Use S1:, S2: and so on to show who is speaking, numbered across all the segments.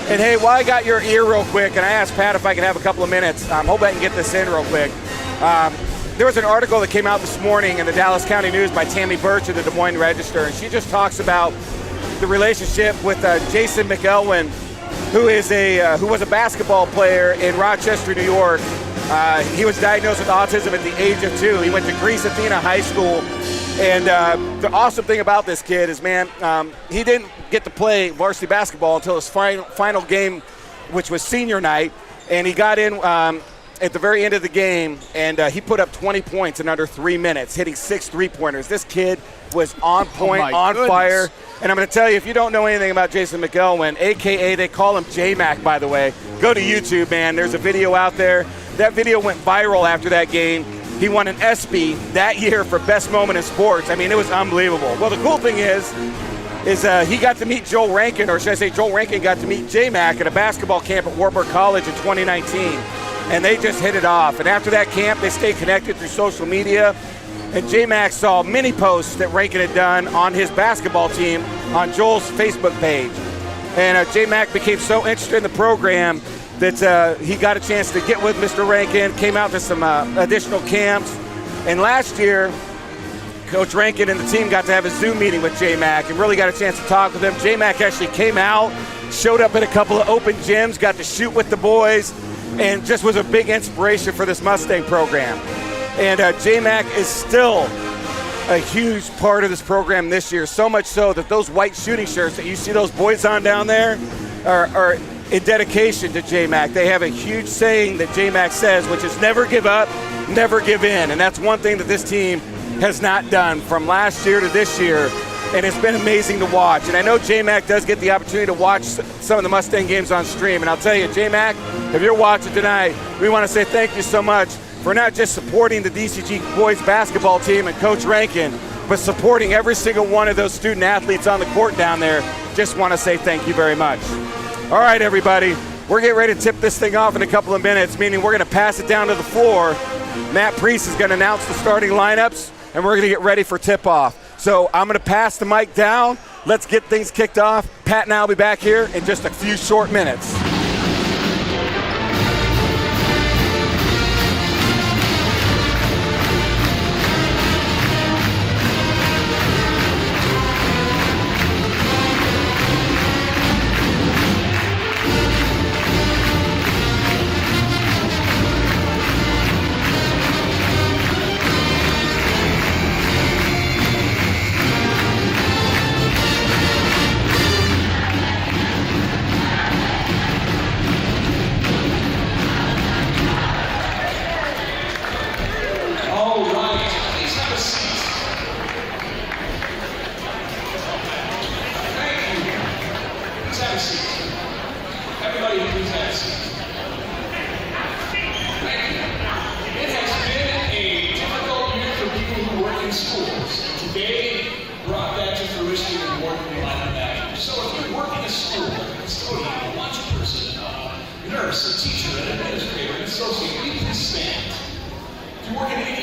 S1: And hey, while I got your ear real quick, and I asked Pat if I can have a couple of minutes, hope I can get this in real quick. There was an article that came out this morning in the Dallas County News by Tammy Birch of the Des Moines Register, and she just talks about the relationship with Jason McElwain, who was a basketball player in Rochester, New York. He was diagnosed with autism at the age of 2. He went to Greece Athena High School. And the awesome thing about this kid is, man, he didn't get to play varsity basketball until his final game, which was senior night. And he got in at the very end of the game, and he put up 20 points in under 3 minutes, hitting 6 3-pointers. This kid was on point, fire. And I'm going to tell you, if you don't know anything about Jason McElwain, a.k.a. they call him J-Mac, by the way, go to YouTube, man. There's a video out there. That video went viral after that game. He won an ESPY that year for Best Moment in Sports. I mean, it was unbelievable. Well, the cool thing is he got to meet Joel Rankin, or should I say Joel Rankin got to meet J-Mac at a basketball camp at Wartburg College in 2019. And they just hit it off. And after that camp, they stayed connected through social media. And J-Mac saw many posts that Rankin had done on his basketball team on Joel's Facebook page. And J-Mac became so interested in the program that he got a chance to get with Mr. Rankin, came out to some additional camps. And last year, Coach Rankin and the team got to have a Zoom meeting with J-Mac and really got a chance to talk with him. J-Mac actually came out, showed up at a couple of open gyms, got to shoot with the boys, and just was a big inspiration for this Mustang program. And J-Mac is still a huge part of this program this year, so much so that those white shooting shirts that you see those boys on down there are in dedication to J-Mac. They have a huge saying that J-Mac says, which is never give up, never give in. And that's one thing that this team has not done from last year to this year. And it's been amazing to watch. And I know J-Mac does get the opportunity to watch some of the Mustang games on stream. And I'll tell you, J-Mac, if you're watching tonight, we want to say thank you so much for not just supporting the DCG boys basketball team and Coach Rankin, but supporting every single one of those student athletes on the court down there. Just want to say thank you very much. All right, everybody, we're getting ready to tip this thing off in a couple of minutes, meaning we're going to pass it down to the floor. Matt Priest is going to announce the starting lineups, and we're going to get ready for tip-off. So I'm going to pass the mic down. Let's get things kicked off. Pat and I will be back here in just a few short minutes.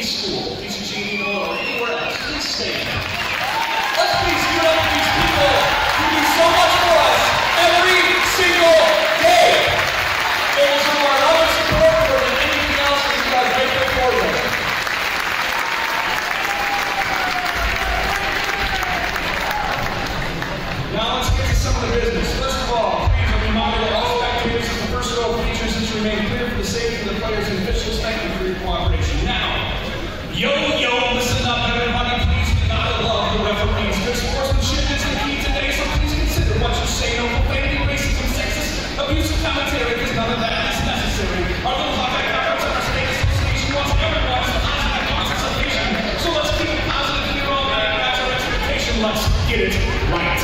S2: School, DCG, Indianola, or anywhere else, please stand. Let's please give it up for these people who do so much for us every single day. It is from our love and support more than anything else that you guys make it for them. Now let's get to some of the business. First of all, please let me monitor all spectators in the first row features that remain clear for the safety of the players and officials. Thank you for your cooperation. Now, yo, listen up, everybody, please. We gotta love the referees. Good sportsmanship is the key today, so please consider what you say. No profanity, racism, sexist, abusive commentary, because none of that is necessary. Our little hot-back efforts at our state association wants everyone to positive participation. So let's keep it positive here all night. That's our expectation. Let's get it right.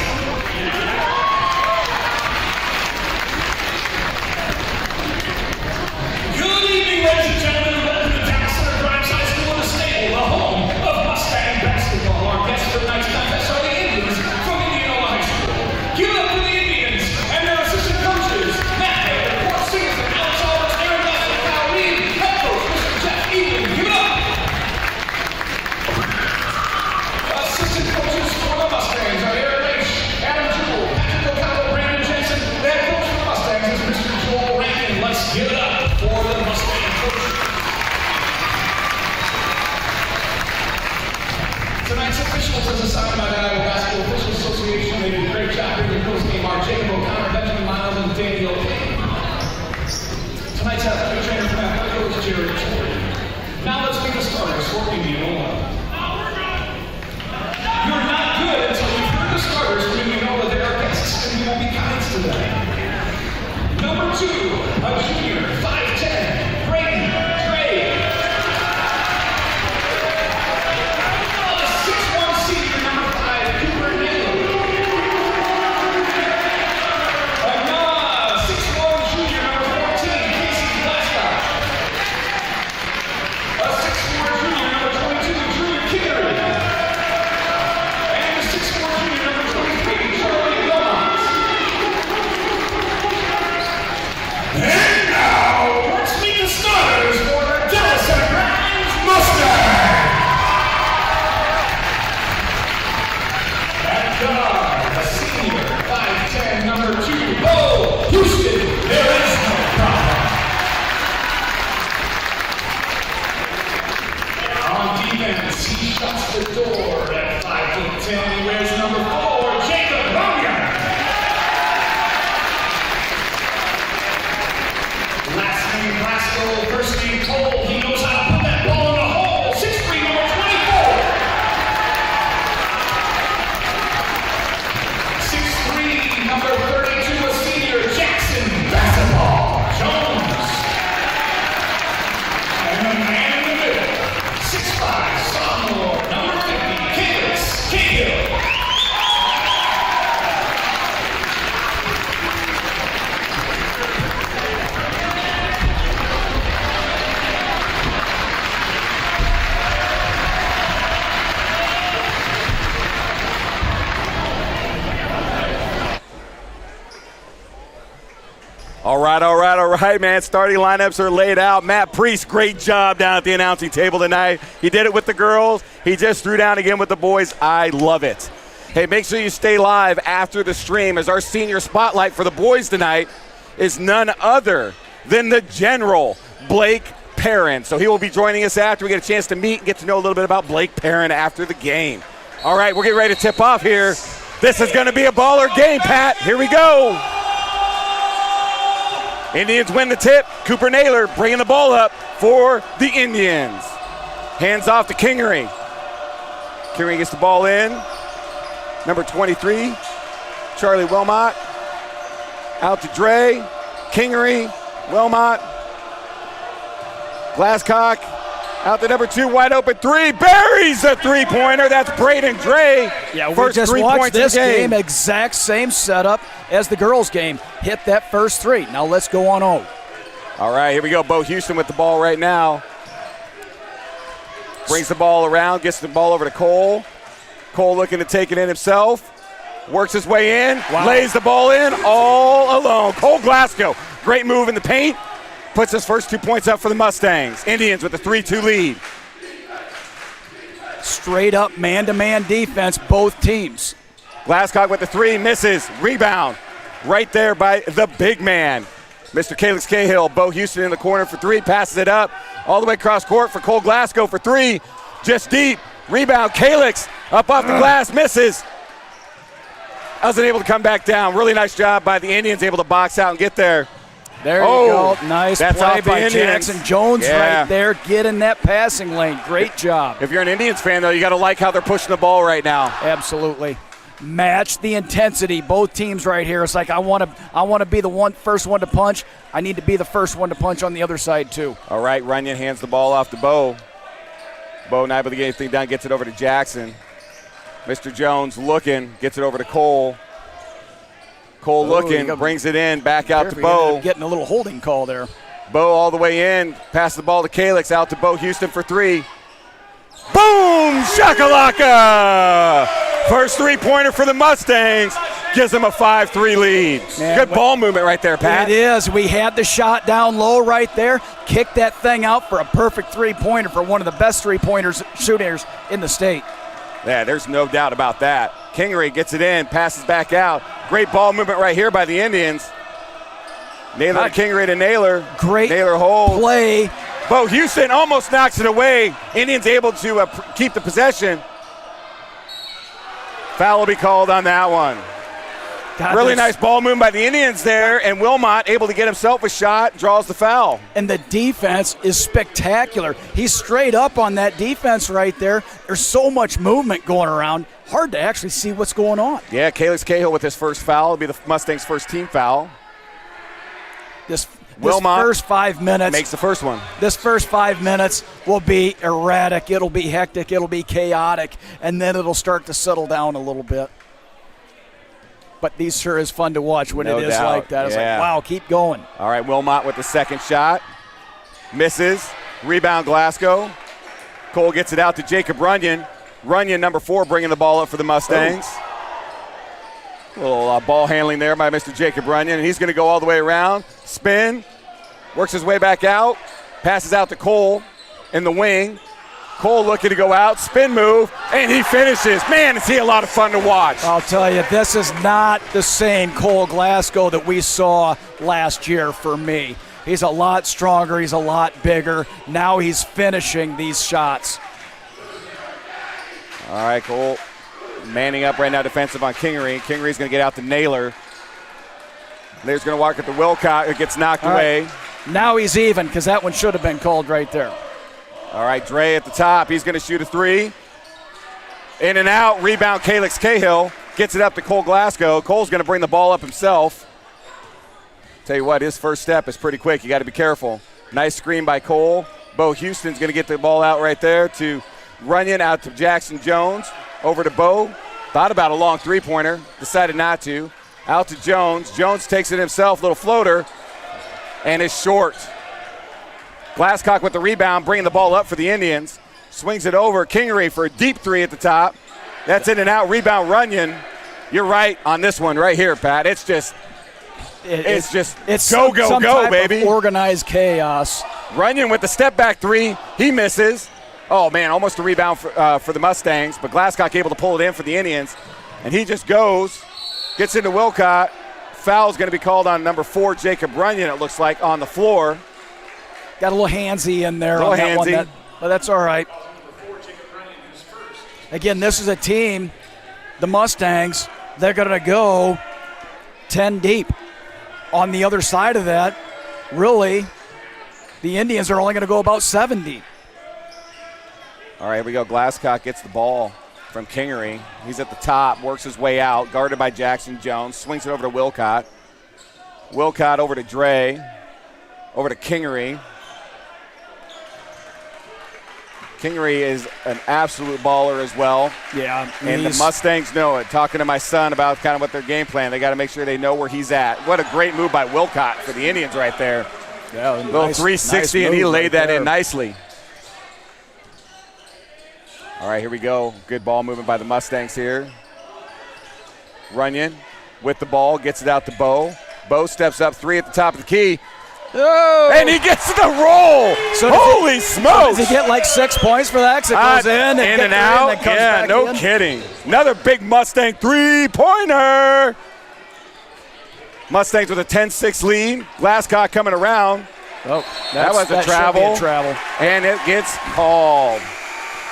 S2: Good evening, ladies and gentlemen. Welcome to Dallas Center Grimes High School in the state. Well,
S1: All right, man. Starting lineups are laid out. Matt Priest, great job down at the announcing table tonight. He did it with the girls. He just threw down again with the boys. I love it. Hey, make sure you stay live after the stream, as our senior spotlight for the boys tonight is none other than the General, Blake Perrin. So he will be joining us after we get a chance to meet and get to know a little bit about Blake Perrin after the game. All right, we're getting ready to tip off here. This is going to be a baller game, Pat. Here we go. Indians win the tip. Cooper Naylor bringing the ball up for the Indians. Hands off to Kingery. Kingery gets the ball in. Number 23, Charlie Wilmot. Out to Dre. Kingery, Wilmot. Glasscock out to number 2, wide open 3. Buries a three-pointer. That's Braden Dre.
S3: Yeah, we
S1: first
S3: just
S1: 3
S3: watched
S1: points
S3: this
S1: of the game.
S3: exact same setup as the girls' game. Hit that first 3. Now let's go on home.
S1: All right, here we go. Bo Houston with the ball right now. Brings the ball around, gets the ball over to Cole. Cole looking to take it in himself. Works his way in, lays the ball in all alone. Cole Glasgow, great move in the paint. Puts his first 2 points up for the Mustangs. Indians with a 3-2 lead.
S3: Straight up man-to-man defense, both teams.
S1: Glasscock with the 3, misses. Rebound right there by the big man, Mr. Calix Cahill. Bo Houston in the corner for 3, passes it up all the way across court for Cole Glasgow for 3. Just deep. Rebound, Calix up off the glass, misses. Wasn't able to come back down. Really nice job by the Indians, able to box out and get there.
S3: There you go. Nice
S1: that's
S3: play
S1: off the
S3: by
S1: Indians.
S3: Jackson Jones right there. Get in that passing lane. Great job.
S1: If you're an Indians fan, though, you got to like how they're pushing the ball right now.
S3: Absolutely. Match the intensity. Both teams right here. It's like I want to be the first one to punch. I need to be the first one to punch on the other side too.
S1: All right, Runyon hands the ball off to Bo. Bo not able to get anything done, gets it over to Jackson. Mr. Jones looking, gets it over to Cole. Cole looking, brings it in, back out to Bo.
S3: Getting a little holding call there.
S1: Bo all the way in, pass the ball to Calix, out to Bo Houston for 3. Boom! Shakalaka! First three-pointer for the Mustangs. Gives them a 5-3 lead. Man, good ball movement right there, Pat.
S3: It is. We had the shot down low right there. Kicked that thing out for a perfect three-pointer for one of the best three-pointers shooters in the state.
S1: Yeah, there's no doubt about that. Kingery gets it in, passes back out. Great ball movement right here by the Indians. Naylor to Kingery to Naylor.
S3: Great
S1: Naylor hold.
S3: Play.
S1: Bo Houston almost knocks it away. Indians able to keep the possession. Foul will be called on that one. Really nice ball movement by the Indians there, and Wilmot able to get himself a shot, draws the foul.
S3: And the defense is spectacular. He's straight up on that defense right there. There's so much movement going around. Hard to actually see what's going on.
S1: Yeah, Calix Cahill with his first foul. It'll be the Mustangs' first team foul.
S3: This
S1: Wilmot
S3: first 5 minutes
S1: makes the first one.
S3: This first 5 minutes will be erratic. It'll be hectic. It'll be chaotic. And then it'll start to settle down a little bit. But these sure is fun to watch when it is like that. It's like, wow, keep going.
S1: All right, Wilmot with the second shot. Misses. Rebound, Glasgow. Cole gets it out to Jacob Runyon. Runyon, number 4, bringing the ball up for the Mustangs. A little ball handling there by Mr. Jacob Runyon, and he's going to go all the way around. Spin. Works his way back out. Passes out to Cole in the wing. Cole looking to go out, spin move, and he finishes. Man, is he a lot of fun to watch.
S3: I'll tell you, this is not the same Cole Glasgow that we saw last year for me. He's a lot stronger. He's a lot bigger. Now he's finishing these shots.
S1: All right, Cole manning up right now defensive on Kingery. Kingery's going to get out to Naylor. Naylor's going to walk at the Wilcott. It gets knocked away.
S3: Now he's even because that one should have been called right there.
S1: All right, Dre at the top. He's going to shoot a 3. In and out. Rebound, Calix Cahill. Gets it up to Cole Glasgow. Cole's going to bring the ball up himself. Tell you what, his first step is pretty quick. You got to be careful. Nice screen by Cole. Bo Houston's going to get the ball out right there to Runyon, out to Jackson Jones. Over to Bo. Thought about a long three-pointer. Decided not to. Out to Jones. Jones takes it himself. Little floater. And is short. Glasscock with the rebound, bringing the ball up for the Indians. Swings it over. Kingery for a deep 3 at the top. That's in and out. Rebound, Runyon. You're right on this one right here, Pat. It's just it's just
S3: it's
S1: go,
S3: some type
S1: baby.
S3: Of organized chaos.
S1: Runyon with the step back three. He misses. Oh, man, almost a rebound for the Mustangs, but Glasscock able to pull it in for the Indians. And he just goes, gets into Wilcott. Foul's going to be called on number 4, Jacob Runyon, it looks like, on the floor.
S3: Got a little handsy in there on that one, but that's all right. Again, this is a team, the Mustangs, they're going to go 10 deep. On the other side of that, really, the Indians are only going to go about 7 deep.
S1: All right, here we go. Glasscock gets the ball from Kingery. He's at the top, works his way out, guarded by Jackson Jones, swings it over to Wilcott. Wilcott over to Dre, over to Kingery. Kingery is an absolute baller as well.
S3: Yeah.
S1: And the Mustangs know it. Talking to my son about kind of what their game plan, they got to make sure they know where he's at. What a great move by Wilcott for the Indians right there.
S3: Yeah,
S1: little
S3: nice,
S1: 360,
S3: nice
S1: and he laid
S3: right
S1: that
S3: there.
S1: in nicely. All right, here we go. Good ball movement by the Mustangs here. Runyon with the ball, gets it out to Bo. Bo steps up, 3 at the top of the key.
S3: Oh.
S1: And he gets the roll. So holy smokes.
S3: Does he get like 6 points for that? 'Cause it goes in
S1: and out.
S3: And comes
S1: yeah,
S3: back
S1: no
S3: in.
S1: kidding. Another big Mustang three-pointer. Mustangs with a 10-6 lead. Glasscock coming around.
S3: Oh,
S1: that was a travel.
S3: travel.
S1: And it gets called.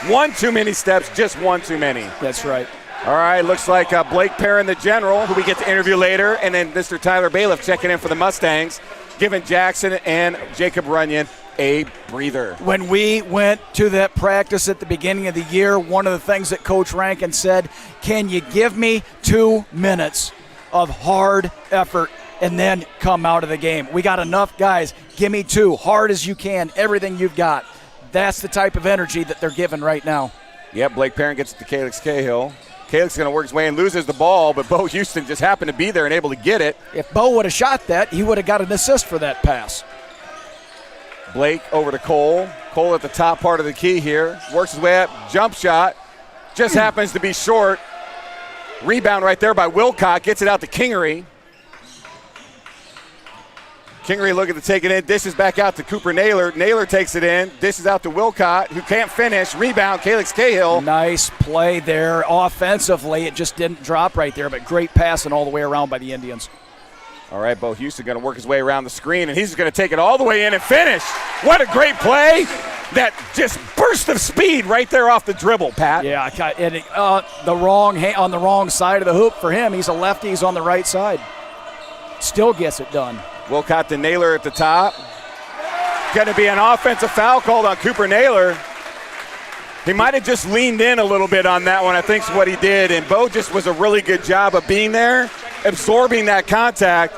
S1: One too many steps, just one too many.
S3: That's right.
S1: All right, looks like Blake Perrin, the general, who we get to interview later, and then Mr. Tyler Bailiff checking in for the Mustangs, giving Jackson and Jacob Runyon a breather.
S3: When we went to that practice at the beginning of the year, one of the things that Coach Rankin said, can you give me 2 minutes of hard effort and then come out of the game? We got enough guys. Give me 2, hard as you can, everything you've got. That's the type of energy that they're giving right now.
S1: Yep, Blake Perrin gets it to Calix Cahill. Calix going to work his way and loses the ball, but Bo Houston just happened to be there and able to get it.
S3: If Bo would have shot that, he would have got an assist for that pass.
S1: Blake over to Cole. Cole at the top part of the key here. Works his way up, jump shot. Just happens to be short. Rebound right there by Wilcott. Gets it out to Kingery. Kingery looking to take it in. Dishes back out to Cooper Naylor. Naylor takes it in. Dishes out to Wilcott, who can't finish. Rebound, Calix Cahill.
S3: Nice play there offensively. It just didn't drop right there, but great passing all the way around by the Indians.
S1: All right, Bo Houston going to work his way around the screen, and he's going to take it all the way in and finish. What a great play. That just burst of speed right there off the dribble, Pat.
S3: Yeah, and on the wrong side of the hoop for him. He's a lefty. He's on the right side. Still gets it done.
S1: Wilcott to Naylor at the top. Going to be an offensive foul called on Cooper Naylor. He might have just leaned in a little bit on that one, I think is what he did. And Bo just was a really good job of being there, absorbing that contact,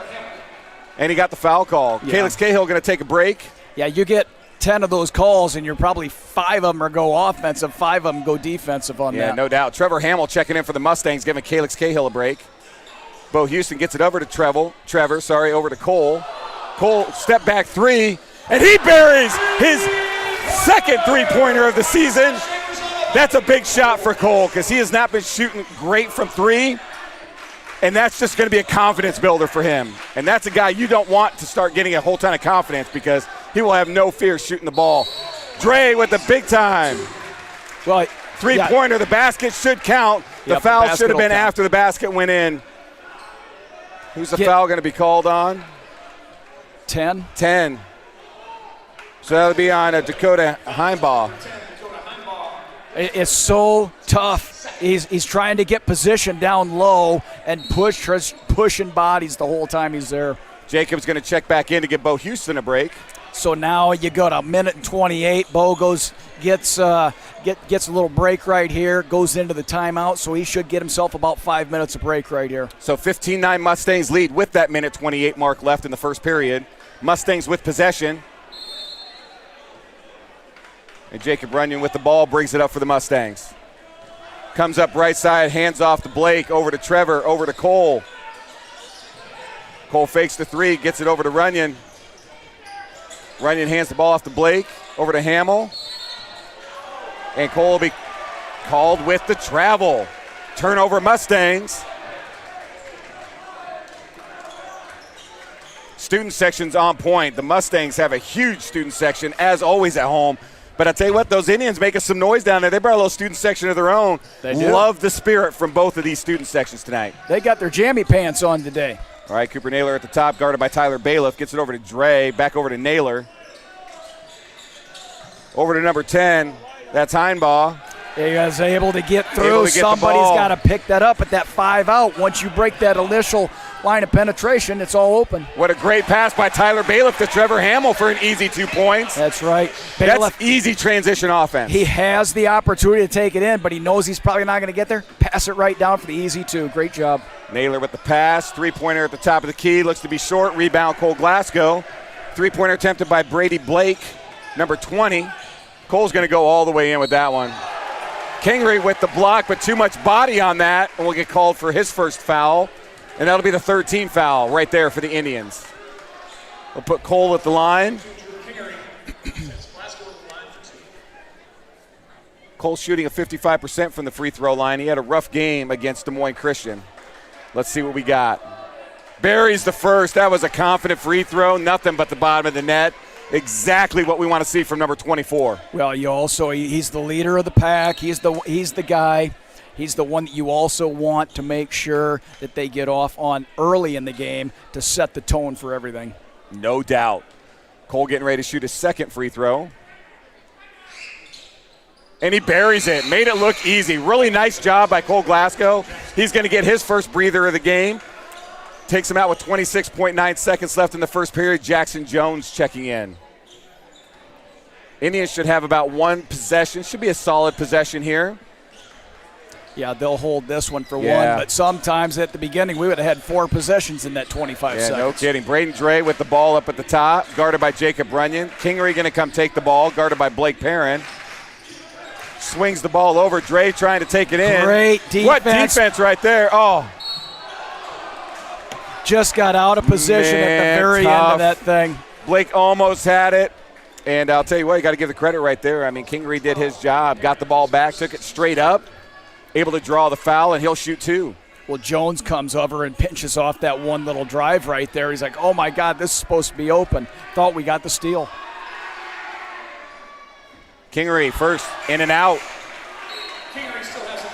S1: and he got the foul call.
S3: Yeah.
S1: Calix Cahill going to take a break.
S3: Yeah, you get 10 of those calls, and you're probably 5 of them are go offensive, 5 of them go defensive on that.
S1: Yeah, no doubt. Trevor Hamill checking in for the Mustangs, giving Calix Cahill a break. Bo Houston gets it over to over to Cole. Cole step back 3, and he buries his second three-pointer of the season. That's a big shot for Cole because he has not been shooting great from 3, and that's just going to be a confidence builder for him. And that's a guy you don't want to start getting a whole ton of confidence because he will have no fear shooting the ball. Dre with the big time.
S3: Well,
S1: three-pointer, the basket should count. The foul should have been after the basket went in. Who's the foul going to be called on?
S3: 10.
S1: 10. So that'll be on Dakota Heimbaugh.
S3: It's so tough. He's trying to get position down low and pushing bodies the whole time he's there.
S1: Jacob's going to check back in to give Bo Houston a break.
S3: So now you got a minute and 28. Bo gets a little break right here, goes into the timeout, so he should get himself about 5 minutes of break right here.
S1: So 15-9 Mustangs lead with that minute 28 mark left in the first period. Mustangs with possession. And Jacob Runyon with the ball brings it up for the Mustangs. Comes up right side, hands off to Blake, over to Trevor, over to Cole. Cole fakes the 3, gets it over to Runyon. Runyon hands the ball off to Blake, over to Hamill. And Cole will be called with the travel. Turnover Mustangs. Student section's on point. The Mustangs have a huge student section, as always at home. But I tell you what, those Indians making some noise down there. They brought a little student section of their own.
S3: They do.
S1: Love the spirit from both of these student sections tonight.
S3: They got their jammy pants on today.
S1: All right, Cooper Naylor at the top, guarded by Tyler Bailiff. Gets it over to Dre, back over to Naylor. Over to number 10. That's Heinbaugh.
S3: He was able to get through. Somebody's got to pick that up at that 5 out. Once you break that initial line of penetration, it's all open.
S1: What a great pass by Tyler Bailiff to Trevor Hamill for an easy 2 points.
S3: That's right. Bailiff,
S1: that's easy transition offense.
S3: He has the opportunity to take it in, but he knows he's probably not going to get there. Pass it right down for the easy 2. Great job.
S1: Naylor with the pass. 3-pointer at the top of the key. Looks to be short. Rebound, Cole Glasgow. 3-pointer attempted by Brady Blake, number 20. Cole's going to go all the way in with that one. Kingery with the block, but too much body on that, and will get called for his first foul. And that'll be the 13th foul right there for the Indians. We'll put Cole at the line. Cole shooting a 55% from the free throw line. He had a rough game against Des Moines Christian. Let's see what we got. Buries the first. That was a confident free throw. Nothing but the bottom of the net. Exactly what we want to see from number 24.
S3: Well, he's the leader of the pack. He's the guy. He's the one that you also want to make sure that they get off on early in the game to set the tone for everything.
S1: No doubt. Cole getting ready to shoot his second free throw. And he buries it. Made it look easy. Really nice job by Cole Glasgow. He's going to get his first breather of the game. Takes him out with 26.9 seconds left in the first period. Jackson Jones checking in. Indians should have about one possession. Should be a solid possession here.
S3: Yeah, they'll hold this one for one, but sometimes at the beginning we would have had 4 possessions in that 25 seconds.
S1: No kidding. Braden Dre with the ball up at the top, guarded by Jacob Runyon. Kingery going to come take the ball, guarded by Blake Perrin. Swings the ball over. Dre trying to take it in.
S3: Great defense.
S1: What defense right there. Oh.
S3: Just got out of position at the very end of that thing.
S1: Blake almost had it. And I'll tell you what, you got to give the credit right there. I mean, Kingery did his job, got the ball back, took it straight up, able to draw the foul, and he'll shoot 2.
S3: Well, Jones comes over and pinches off that one little drive right there. He's like, oh, my God, this is supposed to be open. Thought we got the steal.
S1: Kingery first, in and out.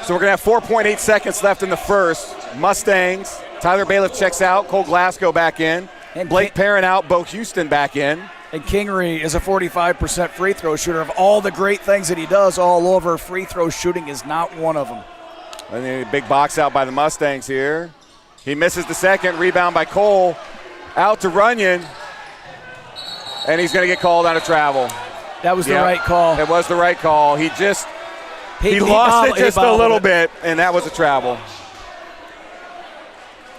S1: So we're going to have 4.8 seconds left in the first. Mustangs, Tyler Bailiff checks out, Cole Glasgow back in, and Blake Perrin out, Bo Houston back in.
S3: And Kingery is a 45% free throw shooter. Of all the great things that he does all over, free throw shooting is not one of them.
S1: And then a big box out by the Mustangs here. He misses the second. Rebound by Cole. Out to Runyon. And he's going to get called on a travel.
S3: That was the right call.
S1: It was the right call. He lost it just a little bit, and that was a travel.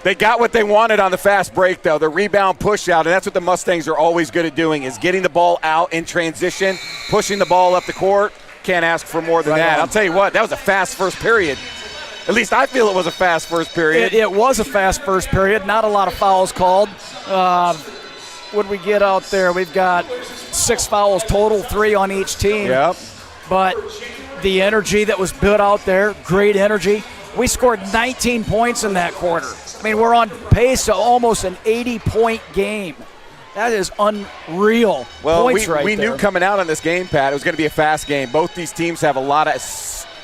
S1: They got what they wanted on the fast break, though, the rebound push out, and that's what the Mustangs are always good at doing, is getting the ball out in transition, pushing the ball up the court. Can't ask for more than that. I'll tell you what, that was a fast first period. At least I feel it was a fast first period.
S3: It was a fast first period. Not a lot of fouls called. What did we get out there? We've got 6 fouls total, 3 on each team.
S1: Yep.
S3: But the energy that was built out there, great energy. We scored 19 points in that quarter. I mean, we're on pace to almost an 80-point game. That is unreal.
S1: Well,
S3: points
S1: we knew coming out on this game, Pat, it was going to be a fast game. Both these teams have a lot of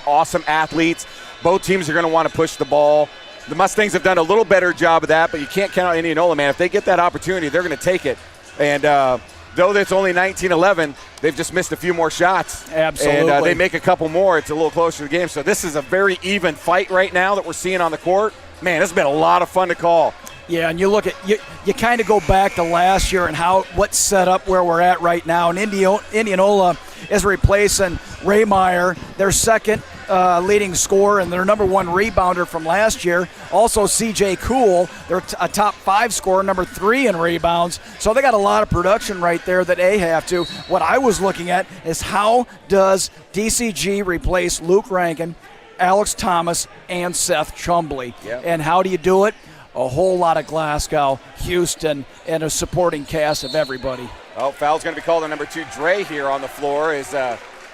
S1: awesome athletes. Both teams are going to want to push the ball. The Mustangs have done a little better job of that, but you can't count out Indianola, man. If they get that opportunity, they're going to take it. And though it's only 19-11, they've just missed a few more shots.
S3: Absolutely.
S1: And they make a couple more, it's a little closer to the game. So this is a very even fight right now that we're seeing on the court. Man, it's been a lot of fun to call.
S3: Yeah, and you look at you kind of go back to last year and what's set up where we're at right now. And Indianola is replacing Raymeyer, their second leading scorer and their number 1 rebounder from last year. Also C.J. Cool, their a top 5 scorer, number 3 in rebounds. So they got a lot of production right there that they have to. What I was looking at is how does DCG replace Luke Rankin, Alex Thomas, and Seth Chumbley?
S1: Yep.
S3: And how do you do it? A whole lot of Glasgow, Houston, and a supporting cast of everybody.
S1: Oh, foul's going to be called on number 2, Dre, here on the floor as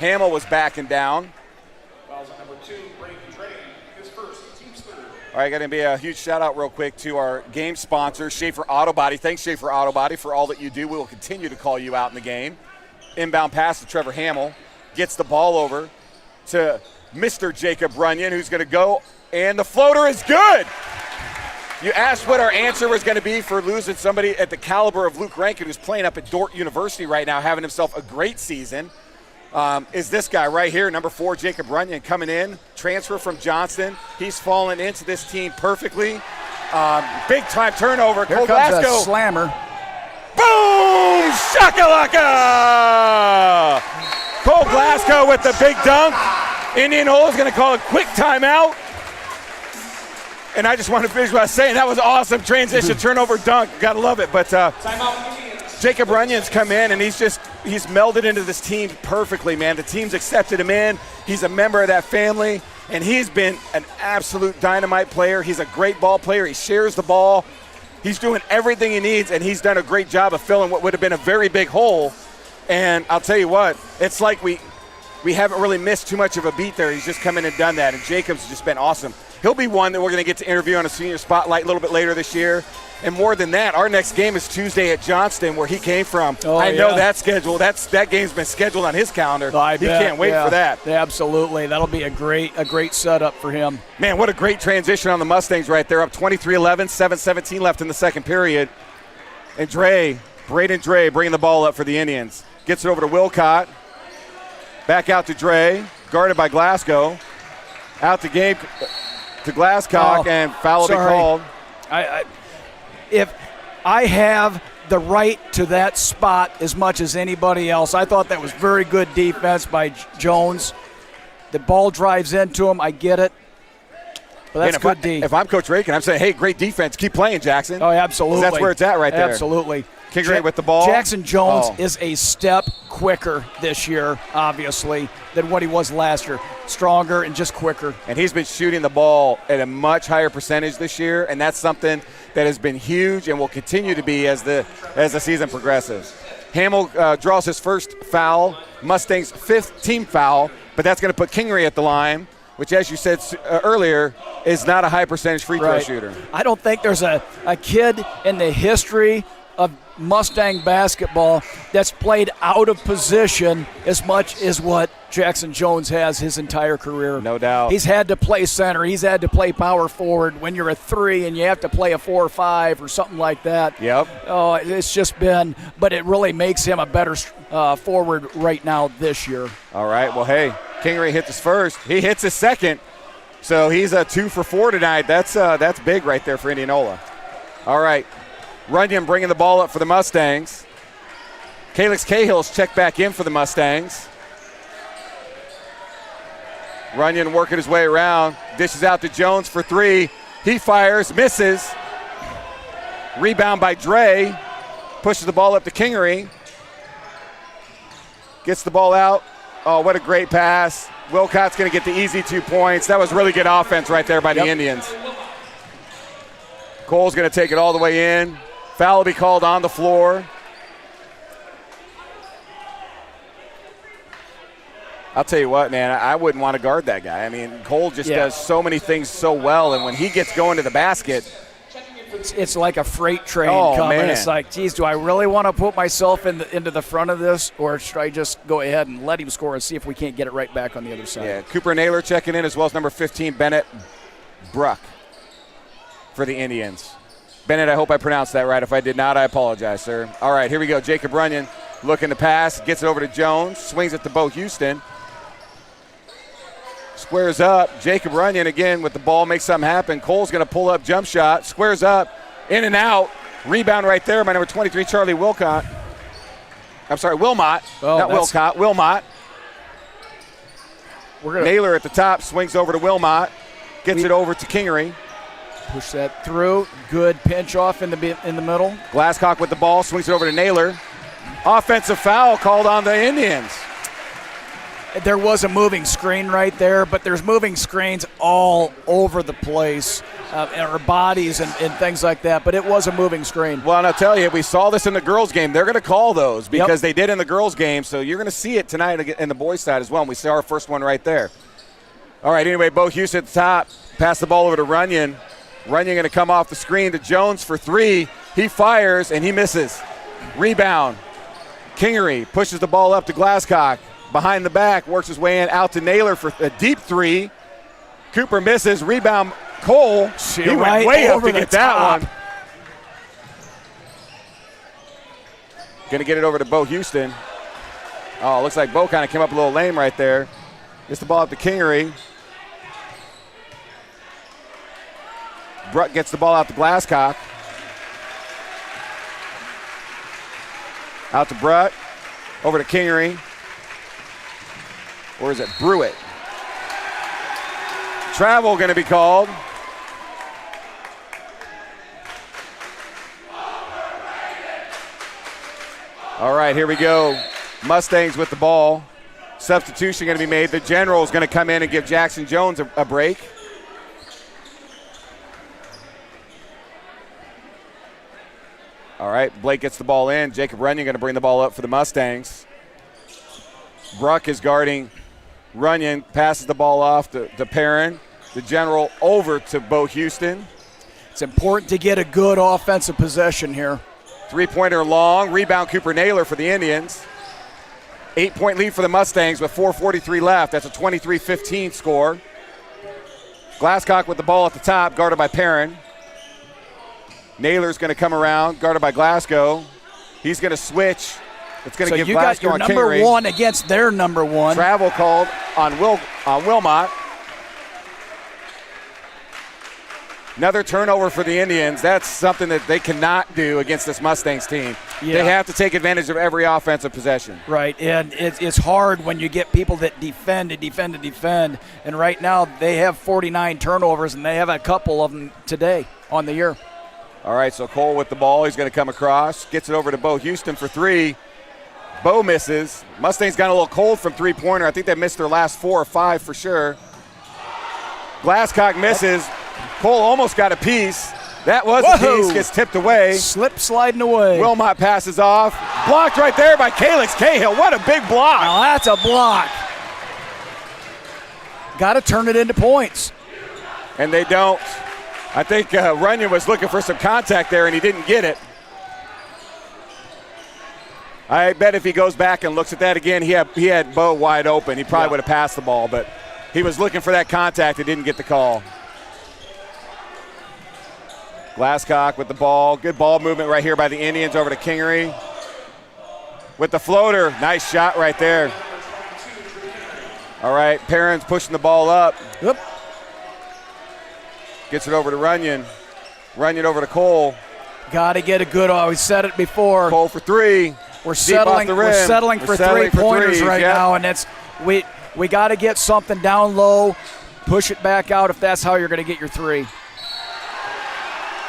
S1: Hamill was backing down.
S2: Fouls on number 2, Brady Dre, his first, team's third.
S1: All right, going to be a huge shout-out real quick to our game sponsor, Schaefer Auto Body. Thanks, Schaefer Auto Body, for all that you do. We will continue to call you out in the game. Inbound pass to Trevor Hamill. Gets the ball over to Mr. Jacob Runyon, who's going to go, and the floater is good. You asked what our answer was going to be for losing somebody at the caliber of Luke Rankin, who's playing up at Dordt University right now, having himself a great season. Is this guy right here, number 4, Jacob Runyon, coming in, transfer from Johnston. He's fallen into this team perfectly. Big time turnover.
S3: Here
S1: Cole
S3: comes
S1: Glasgow.
S3: a slammer.
S1: Boom! Shakalaka! Cole Glasgow with the big dunk. Indianola is going to call a quick timeout. And I just want to finish by saying that was awesome. Transition, turnover, dunk. Got to love it. But Jacob Runyon's come in, and he's melded into this team perfectly, man. The team's accepted him in. He's a member of that family, and he's been an absolute dynamite player. He's a great ball player. He shares the ball. He's doing everything he needs, and he's done a great job of filling what would have been a very big hole. And I'll tell you what, it's like we haven't really missed too much of a beat there. He's just come in and done that, and Jacob's just been awesome. He'll be one that we're going to get to interview on a senior spotlight a little bit later this year. And more than that, our next game is Tuesday at Johnston, where he came from. I know that schedule. That game's been scheduled on his calendar. He can't wait for that.
S3: Yeah, absolutely. That'll be a great setup for him.
S1: Man, what a great transition on the Mustangs right there. Up 23-11, 7:17 left in the second period. And Braden Dre bringing the ball up for the Indians. Gets it over to Wilcott. Back out to Dre, guarded by Glasgow. Out to Gabe, to Glasscock, and foul will be called.
S3: If I have the right to that spot as much as anybody else, I thought that was very good defense by Jones. The ball drives into him. I get it. But that's good D.
S1: If I'm Coach Rankin, I'm saying, hey, great defense. Keep playing, Jackson.
S3: Oh, absolutely.
S1: That's where it's at right there.
S3: Absolutely.
S1: Kingery with the ball.
S3: Jackson Jones is a step quicker this year, obviously, than what he was last year. Stronger and just quicker. And
S1: he's been shooting the ball at a much higher percentage this year, and that's something that has been huge and will continue to be as the season progresses. Hamill draws his first foul, Mustangs' 5th team foul, but that's going to put Kingery at the line, which, as you said earlier, is not a high percentage free throw shooter.
S3: I don't think there's a kid in the history of Mustang basketball that's played out of position as much as what Jackson Jones has his entire career.
S1: No doubt.
S3: He's had to play center. He's had to play power forward when you're a 3 and you have to play a 4 or 5 or something like that.
S1: Yep.
S3: Oh, it's just been, but it really makes him a better forward right now this year.
S1: All right. Well, hey, Kingery hits his first. He hits his second. So he's a 2 for 4 tonight. That's big right there for Indianola. All right. Runyon bringing the ball up for the Mustangs. Calix Cahill's checked back in for the Mustangs. Runyon working his way around. Dishes out to Jones for 3. He fires, misses. Rebound by Dre. Pushes the ball up to Kingery. Gets the ball out. Oh, what a great pass. Wilcott's going to get the easy 2 points. That was really good offense right there by the Indians. Cole's going to take it all the way in. Foul will be called on the floor. I'll tell you what, man, I wouldn't want to guard that guy. I mean, Cole just does so many things so well, and when he gets going to the basket,
S3: it's like a freight train coming. Man. It's like, geez, do I really want to put myself into the front of this, or should I just go ahead and let him score and see if we can't get it right back on the other side?
S1: Yeah, Cooper Naylor checking in, as well as number 15, Bennett Bruck for the Indians. Bennett, I hope I pronounced that right. If I did not, I apologize, sir. All right, here we go. Jacob Runyon looking to pass, gets it over to Jones, swings it to Bo Houston. Squares up. Jacob Runyon again with the ball, makes something happen. Cole's going to pull up, jump shot, squares up, in and out. Rebound right there by number 23, Charlie Wilcott. I'm sorry, Wilmot. Not Wilcott, Wilmot. Naylor at the top, swings over to Wilmot, gets it over to Kingery.
S3: Push that through. Good pinch off in the middle.
S1: Glasscock with the ball, swings it over to Naylor. Offensive foul called on the Indians.
S3: There was a moving screen right there, but there's moving screens all over the place, or bodies and things like that, but it was a moving screen.
S1: Well, and I'll tell you, we saw this in the girls' game. They're going to call those because they did in the girls' game, so you're going to see it tonight in the boys' side as well, and we saw our first one right there. All right, anyway, Bo Houston at the top. Pass the ball over to Runyon. Runyon going to come off the screen to Jones for 3. He fires, and he misses. Rebound. Kingery pushes the ball up to Glasscock. Behind the back, works his way in, out to Naylor for a deep 3. Cooper misses. Rebound, Cole. He went way up to get that one. Going to get it over to Bo Houston. Oh, looks like Bo kind of came up a little lame right there. Gets the ball up to Kingery. Brutt gets the ball out to Glasscock. Out to Brutt. Over to Kingery. Or is it Brewitt? Travel going to be called. All right, here we go. Mustangs with the ball. Substitution going to be made. The general is going to come in and give Jackson Jones a break. All right, Blake gets the ball in. Jacob Runyon going to bring the ball up for the Mustangs. Bruck is guarding Runyon, passes the ball off to Perrin. The general over to Bo Houston.
S3: It's important to get a good offensive possession here.
S1: 3-pointer long. Rebound Cooper Naylor for the Indians. 8-point lead for the Mustangs with 4:43 left. That's a 23-15 score. Glasscock with the ball at the top, guarded by Perrin. Naylor's going to come around, guarded by Glasgow. He's going to switch. It's going to give Glasgow on Kingery.
S3: So you got your number one against their number one.
S1: Travel called on Wilmot. Another turnover for the Indians. That's something that they cannot do against this Mustangs team. Yeah. They have to take advantage of every offensive possession.
S3: Right, and it's hard when you get people that defend. And right now they have 49 turnovers, and they have a couple of them today on the year.
S1: All right, so Cole with the ball. He's going to come across. Gets it over to Bo Houston for 3. Bo misses. Mustangs got a little cold from 3-pointer. I think they missed their last 4 or 5 for sure. Glasscock misses. Cole almost got a piece. That was a piece. Gets tipped away.
S3: Slip sliding away.
S1: Wilmot passes off. Blocked right there by Calix Cahill. What a big block.
S3: Now that's a block. Got to turn it into points.
S1: And they don't. I think Runyon was looking for some contact there, and he didn't get it. I bet if he goes back and looks at that again, he had Bo wide open. He probably would have passed the ball, but he was looking for that contact and didn't get the call. Glasscock with the ball. Good ball movement right here by the Indians over to Kingery. With the floater. Nice shot right there. All right, Perrin's pushing the ball up.
S3: Yep.
S1: Gets it over to Runyon. Runyon over to Cole.
S3: Got to get a good. We said it before.
S1: Cole for 3.
S3: We're settling for 3-pointers right now, and it's we got to get something down low, push it back out if that's how you're going to get your 3.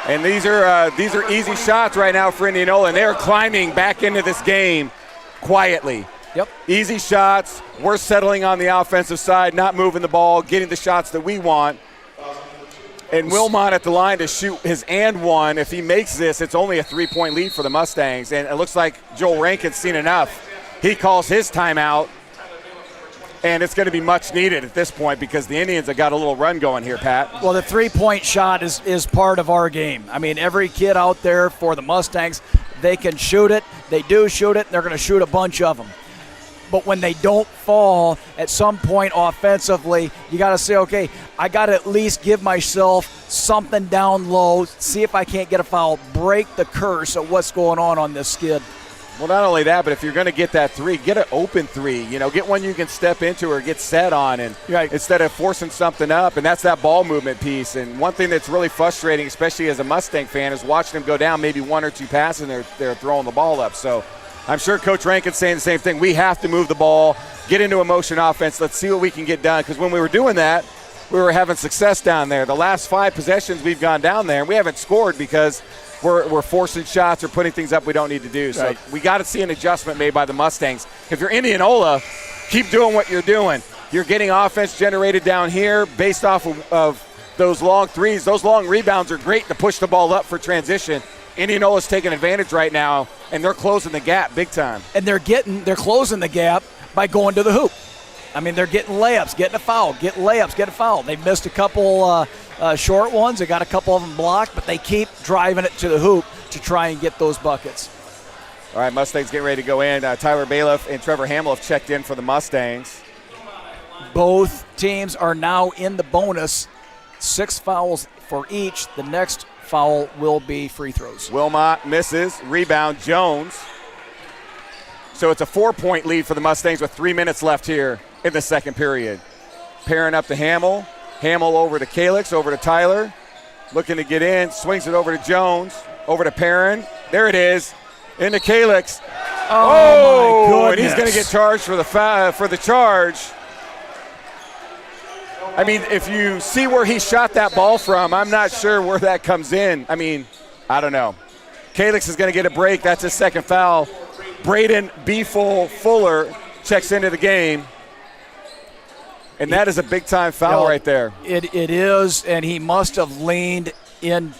S1: And these are easy shots right now for Indianola, and they're climbing back into this game quietly.
S3: Yep.
S1: Easy shots. We're settling on the offensive side, not moving the ball, getting the shots that we want. And Wilmot at the line to shoot his and one. If he makes this, it's only a 3-point lead for the Mustangs. And it looks like Joel Rankin's seen enough. He calls his timeout. And it's going to be much needed at this point because the Indians have got a little run going here, Pat.
S3: Well, the 3-point shot is part of our game. I mean, every kid out there for the Mustangs, they can shoot it. They do shoot it, and they're going to shoot a bunch of them. But when they don't fall at some point offensively, you got to say, okay, I got to at least give myself something down low, see if I can't get a foul, break the curse of what's going on this skid.
S1: Well, not only that, but if you're going to get that 3, get an open 3. You know, get one you can step into or get set on, and instead of forcing something up. And that's that ball movement piece. And one thing that's really frustrating, especially as a Mustang fan, is watching them go down maybe 1 or 2 passes and they're throwing the ball up. So I'm sure Coach Rankin's saying the same thing. We have to move the ball, get into a motion offense. Let's see what we can get done. Because when we were doing that, we were having success down there. The last 5 possessions we've gone down there, and we haven't scored because we're forcing shots or putting things up we don't need to do. So we got to see an adjustment made by the Mustangs. If you're Indianola, keep doing what you're doing. You're getting offense generated down here based off of those long 3s. Those long rebounds are great to push the ball up for transition. Indianola's taking advantage right now, and they're closing the gap big time.
S3: And they're closing the gap by going to the hoop. I mean, they're getting layups, getting a foul, get layups, get a foul. They've missed a couple short ones. They got a couple of them blocked, but they keep driving it to the hoop to try and get those buckets.
S1: All right, Mustangs getting ready to go in. Tyler Bailiff and Trevor Hamill have checked in for the Mustangs.
S3: Both teams are now in the bonus. 6 fouls for each. The next foul will be free throws.
S1: Wilmot misses. Rebound, Jones. So it's a 4-point lead for the Mustangs with 3 minutes left here in the second period. Perrin up to Hamill. Hamill over to Calix, over to Tyler. Looking to get in. Swings it over to Jones. Over to Perrin. There it is. Into Calix.
S3: Oh, my goodness.
S1: And he's going to get charged for the charge. I mean, if you see where he shot that ball from, I'm not sure where that comes in. I mean, I don't know. Calix is going to get a break. That's his second foul. Braden Fuller checks into the game. And that is a big-time foul right there.
S3: It is, and he must have leaned in.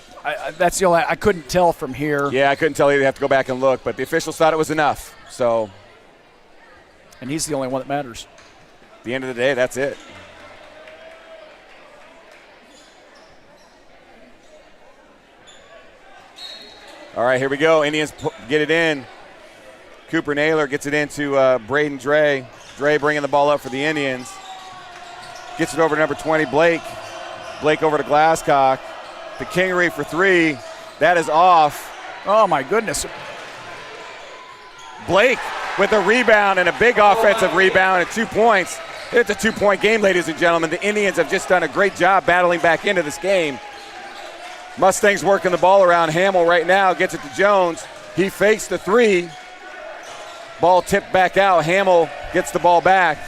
S3: That's the only – I couldn't tell from here.
S1: Yeah, I couldn't tell either. You have to go back and look. But the officials thought it was enough. So.
S3: And he's the only one that matters.
S1: At the end of the day, that's it. All right, here we go. Indians get it in. Cooper Naylor gets it into Braden Dre. Dre bringing the ball up for the Indians. Gets it over to number 20, Blake. Blake over to Glasscock. To Kingery for 3. That is off.
S3: Oh, my goodness.
S1: Blake with a rebound and a big offensive rebound and 2 points. It's a 2-point game, ladies and gentlemen. The Indians have just done a great job battling back into this game. Mustangs working the ball around. Hamill right now gets it to Jones. He fakes the 3. Ball tipped back out. Hamill gets the ball back.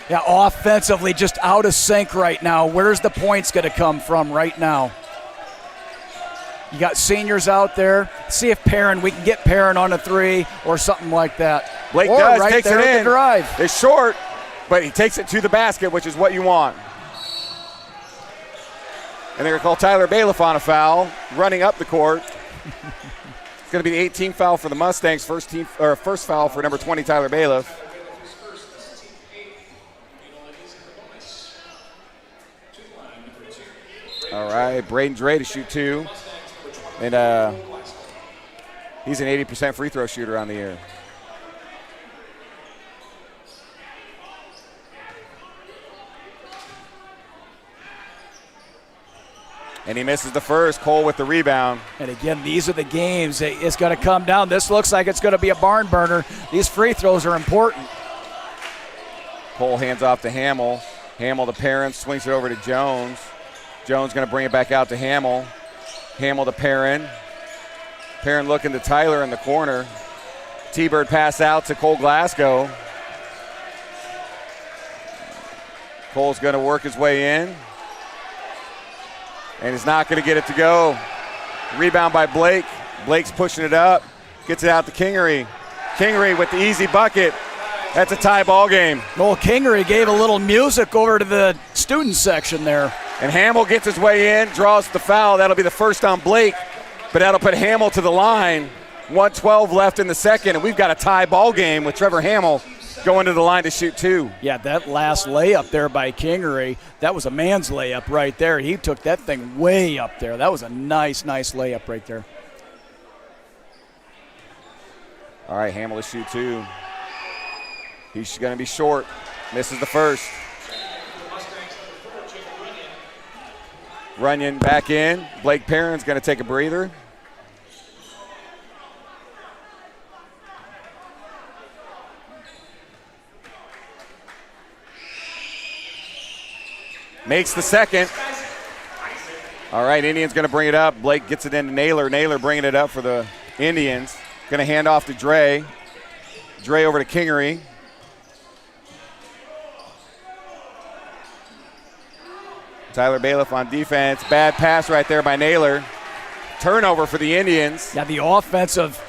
S3: Yeah, offensively just out of sync right now. Where's the points going to come from right now? You got seniors out there. See if we can get Perrin on a 3 or something like that.
S1: Blake does,
S3: right
S1: takes
S3: there
S1: it
S3: at
S1: in.
S3: The drive.
S1: It's short, but he takes it to the basket, which is what you want. And they're going to call Tyler Bailiff on a foul, running up the court. It's going to be the 18th foul for the Mustangs, first foul for number 20, Tyler Bailiff. All right, Braden Dre to shoot 2. And he's an 80% free throw shooter on the year. And he misses the first. Cole with the rebound.
S3: And again, these are the games. It's going to come down. This looks like it's going to be a barn burner. These free throws are important.
S1: Cole hands off to Hamill. Hamill to Perrin, swings it over to Jones. Jones going to bring it back out to Hamill. Hamill to Perrin. Perrin looking to Tyler in the corner. T-Bird pass out to Cole Glasgow. Cole's going to work his way in. And he's not going to get it to go. Rebound by Blake. Blake's pushing it up. Gets it out to Kingery. Kingery with the easy bucket. That's a tie ball game.
S3: Well, Kingery gave a little music over to the student section there.
S1: And Hamill gets his way in, draws the foul. That'll be the first on Blake, but that'll put Hamill to the line. 1:12 left in the second, and we've got a tie ball game with Trevor Hamill going to the line to shoot 2.
S3: Yeah, that last layup there by Kingery, that was a man's layup right there. He took that thing way up there. That was a nice layup right there.
S1: All right, Hamill to shoot 2. He's going to be short. Misses the first. Runyon back in. Blake Perrin's going to take a breather. Makes the second. All right, Indians going to bring it up. Blake gets it into Naylor. Naylor bringing it up for the Indians. Going to hand off to Dre. Dre over to Kingery. Tyler Bailiff on defense. Bad pass right there by Naylor. Turnover for the Indians.
S3: Yeah, the offensive,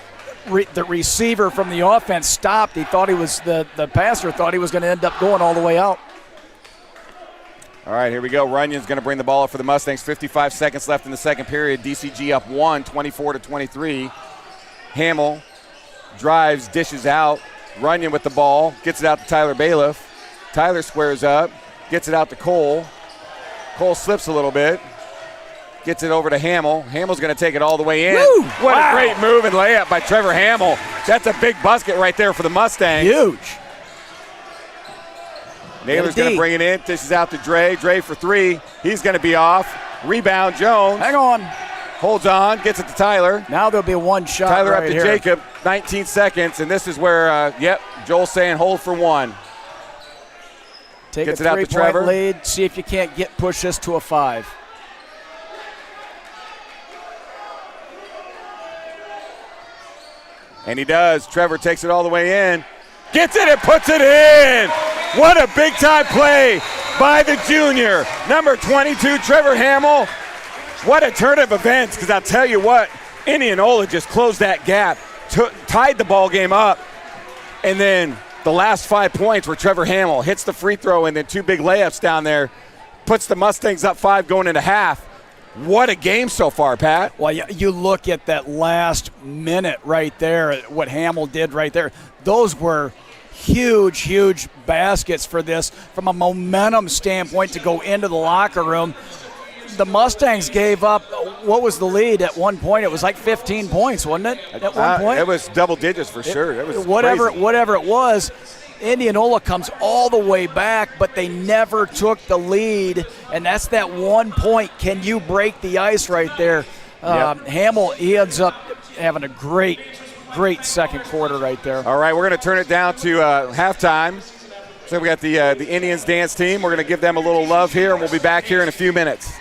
S3: the receiver from the offense stopped. He thought he was, the passer thought he was going to end up going all the way out.
S1: All right, here we go. Runyon's going to bring the ball up for the Mustangs. 55 seconds left in the second period. DCG up 1, 24-23. Hamill drives, dishes out. Runyon with the ball. Gets it out to Tyler Bailiff. Tyler squares up, gets it out to Cole. Cole slips a little bit, gets it over to Hamill. Hamill's going to take it all the way in.
S3: Woo!
S1: What
S3: Wow.
S1: a great move and layup by Trevor Hamill. That's a big basket right there for the Mustangs.
S3: Huge.
S1: Naylor's going to bring it in, dishes out to Dre. Dre for three. He's going to be off. Rebound, Jones.
S3: Hang on.
S1: Holds on, gets it to Tyler.
S3: Now there'll be one shot.
S1: Tyler
S3: right
S1: up to
S3: here.
S1: Jacob, 19 seconds, and this is where, Joel's saying hold for one.
S3: Take
S1: Gets
S3: a
S1: it out to
S3: 3-point
S1: Trevor.
S3: lead. See if you can't push this to a 5.
S1: And he does. Trevor takes it all the way in. Gets it and puts it in. What a big-time play by the junior. Number 22, Trevor Hamill. What a turn of events, because I'll tell you what, Indianola just closed that gap, tied the ball game up, and then the last 5 points where Trevor Hamill hits the free throw and then 2 big layups down there, puts the Mustangs up 5 going into half. What a game so far, Pat.
S3: Well, you look at that last minute right there, what Hamill did right there. Those were huge, huge baskets for this from a momentum standpoint to go into the locker room. The Mustangs gave up, what was the lead at one point? It was like 15 points, wasn't it, at one point?
S1: It was double digits for sure. It was
S3: whatever
S1: crazy.
S3: it was. Indianola comes all the way back, but they never took the lead, and that's that 1 point. Can you break the ice right there?
S1: Yep.
S3: Hamill, he ends up having a great second quarter right there.
S1: All right, we're going to turn it down to halftime. So we got the Indians dance team. We're going to give them a little love here, and we'll be back here in a few minutes.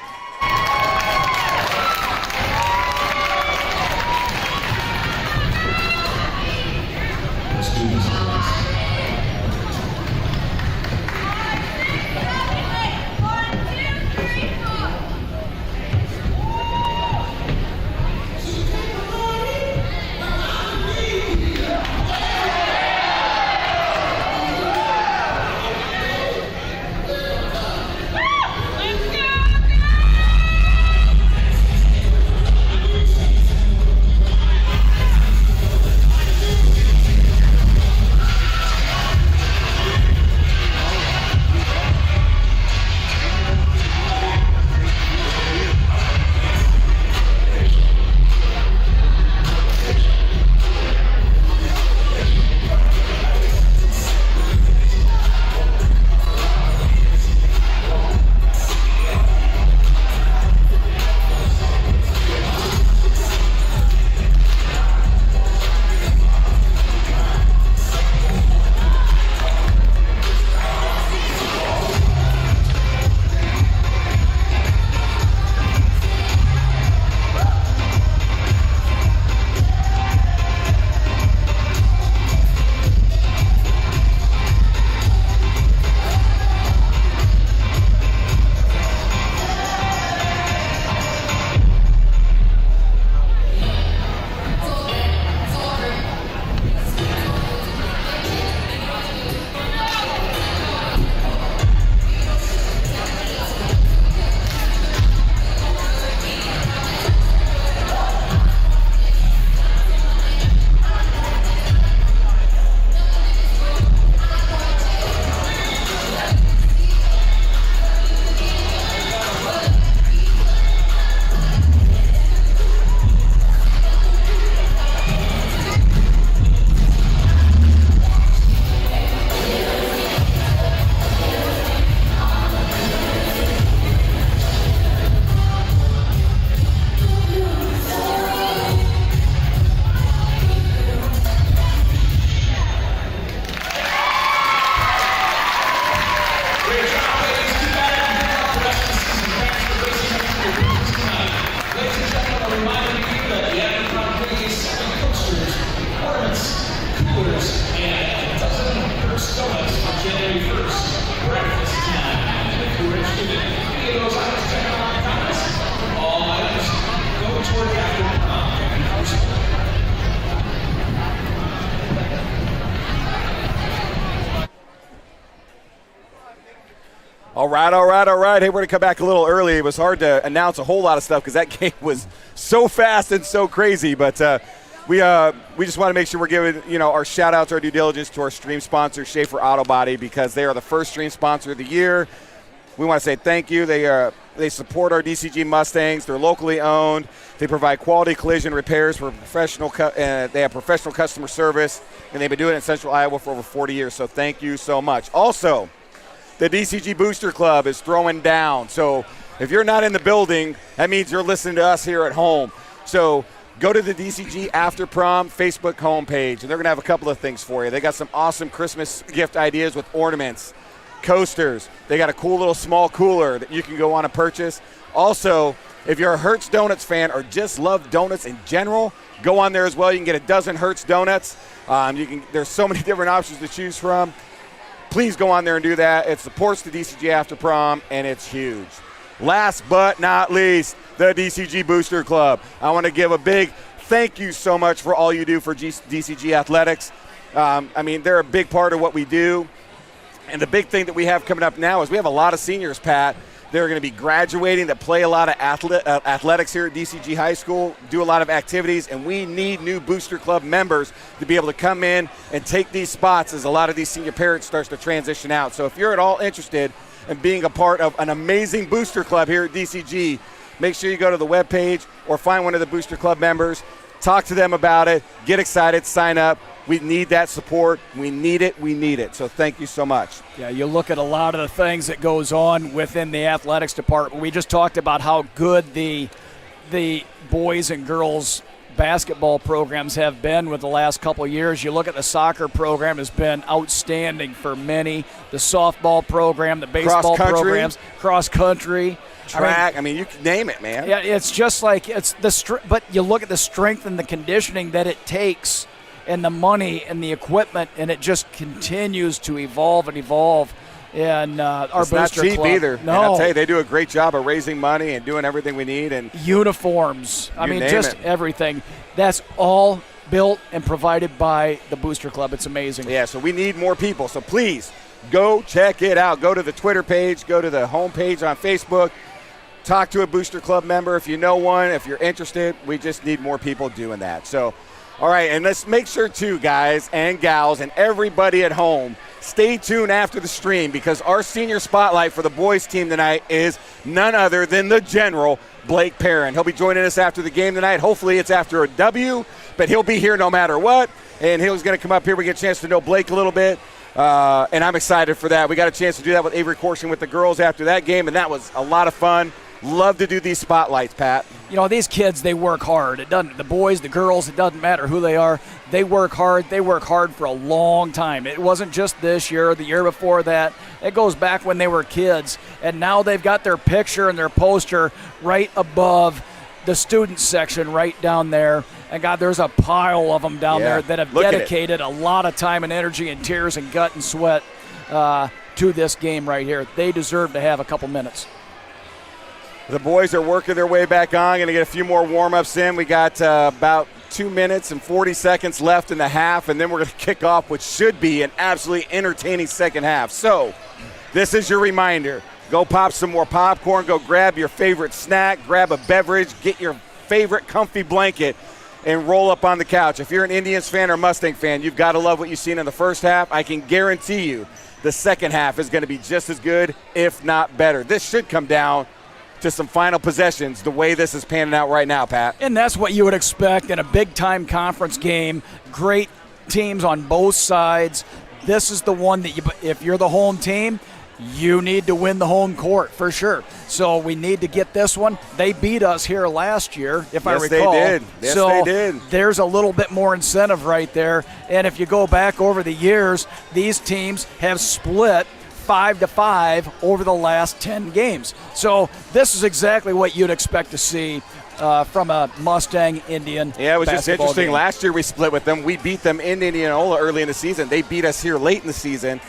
S1: All right. Hey, we're going to come back a little early. It was hard to announce a whole lot of stuff because that game was so fast and so crazy. But we just want to make sure we're giving our shout outs, our due diligence to our stream sponsor, Schaefer Auto Body, because they are the first stream sponsor of the year. We want to say thank you. They support our DCG Mustangs. They're locally owned. They provide quality collision repairs for professional. They have professional customer service, and they've been doing it in Central Iowa for over 40 years. So thank you so much. Also, the DCG Booster Club is throwing down. So if you're not in the building, that means you're listening to us here at home. So go to the DCG After Prom Facebook homepage, and they're going to have a couple of things for you. They got some awesome Christmas gift ideas with ornaments, coasters. They got a cool little small cooler that you can go on and purchase. Also, if you're a Hertz Donuts fan or just love donuts in general, go on there as well. You can get a dozen Hertz Donuts. There's so many different options to choose from. Please go on there and do that. It supports the DCG After Prom, and it's huge. Last but not least, the DCG Booster Club. I want to give a big thank you so much for all you do for DCG Athletics. They're a big part of what we do. And the big thing that we have coming up now is we have a lot of seniors, Pat. They're going to be graduating that play a lot of athletics here at DCG High School, do a lot of activities, and we need new Booster Club members to be able to come in and take these spots as a lot of these senior parents starts to transition out. So if you're at all interested in being a part of an amazing Booster Club here at DCG, make sure you go to the webpage or find one of the Booster Club members, talk to them about it, get excited, sign up. We need that support. We need it. We need it. So thank you so much.
S3: Yeah, you look at a lot of the things that goes on within the athletics department. We just talked about how good the boys and girls basketball programs have been with the last couple of years. You look at the soccer program has been outstanding for many. The softball program, the baseball programs, cross country.
S1: Track, you can name it, man.
S3: Yeah, it's just like but you look at the strength and the conditioning that it takes and the money and the equipment, and it just continues to evolve and evolve. And our
S1: it's not cheap
S3: club,
S1: either.
S3: No.
S1: And I'll tell you, they do a great job of raising money and doing everything we need. And
S3: uniforms. Everything. That's all built and provided by the Booster Club. It's amazing.
S1: Yeah, so we need more people. So please go check it out. Go to the Twitter page. Go to the homepage on Facebook. Talk to a Booster Club member if you know one. If you're interested, we just need more people doing that. So, all right, and let's make sure too, guys and gals and everybody at home, stay tuned after the stream because our senior spotlight for the boys team tonight is none other than the General, Blake Perrin. He'll be joining us after the game tonight. Hopefully it's after a W, but he'll be here no matter what, and he's going to come up here. We get a chance to know Blake a little bit, and I'm excited for that. We got a chance to do that with Avery Corson with the girls after that game, and that was a lot of fun. Love to do these spotlights, Pat.
S3: These kids, they work hard. The boys, the girls, it doesn't matter who they are. They work hard. They work hard for a long time. It wasn't just this year or the year before that. It goes back when they were kids. And now they've got their picture and their poster right above the student section right down there. And, God, there's a pile of them down there that have dedicated a lot of time and energy and tears and gut and sweat to this game right here. They deserve to have a couple minutes.
S1: The boys are working their way back on. Going to get a few more warm-ups in. We got about 2 minutes and 40 seconds left in the half, and then we're going to kick off what should be an absolutely entertaining second half. So this is your reminder. Go pop some more popcorn. Go grab your favorite snack. Grab a beverage. Get your favorite comfy blanket and roll up on the couch. If you're an Indians fan or Mustang fan, you've got to love what you've seen in the first half. I can guarantee you the second half is going to be just as good, if not better. This should come down to some final possessions the way this is panning out right now, Pat.
S3: And that's what you would expect in a big-time conference game. Great teams on both sides. This is the one that if you're the home team, you need to win the home court for sure. So we need to get this one. They beat us here last year, if I recall.
S1: Yes, they did.
S3: There's a little bit more incentive right there. And if you go back over the years, these teams have split 5-5 over the last 10 games. So this is exactly what you'd expect to see from a Mustang Indian.
S1: Yeah, it was just interesting.
S3: Game.
S1: Last year we split with them. We beat them in Indianola early in the season. They beat us here late in the season.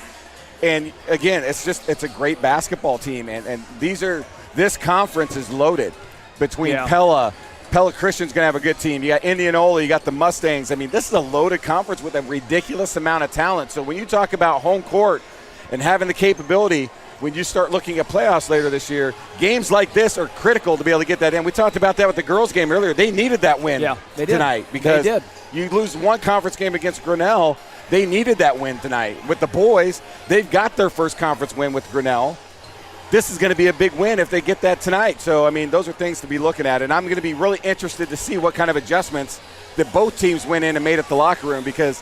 S1: And again, it's a great basketball team. And this conference is loaded between Pella Christian's going to have a good team. You got Indianola, you got the Mustangs. This is a loaded conference with a ridiculous amount of talent. So when you talk about home court and having the capability when you start looking at playoffs later this year, games like this are critical to be able to get that in. We talked about that with the girls' game earlier. They needed that win tonight because you lose one conference game against Grinnell. They needed that win tonight. With the boys, they've got their first conference win with Grinnell. This is going to be a big win if they get that tonight. So, I mean, those are things to be looking at. And I'm going to be really interested to see what kind of adjustments that both teams went in and made at the locker room, because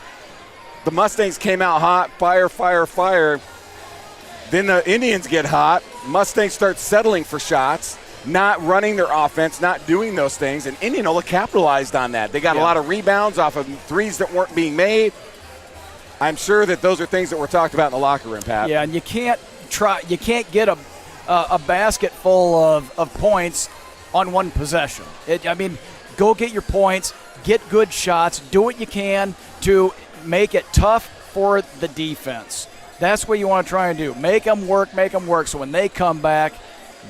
S1: the Mustangs came out hot, fire, fire, fire. Then the Indians get hot. Mustangs start settling for shots, not running their offense, not doing those things. And Indianola capitalized on that. They got a lot of rebounds off of threes that weren't being made. I'm sure that those are things that were talked about in the locker room, Pat.
S3: Yeah, and you can't get a basket full of points on one possession. Go get your points, get good shots, do what you can to make it tough for the defense. That's what you want to try and do. Make them work. So when they come back,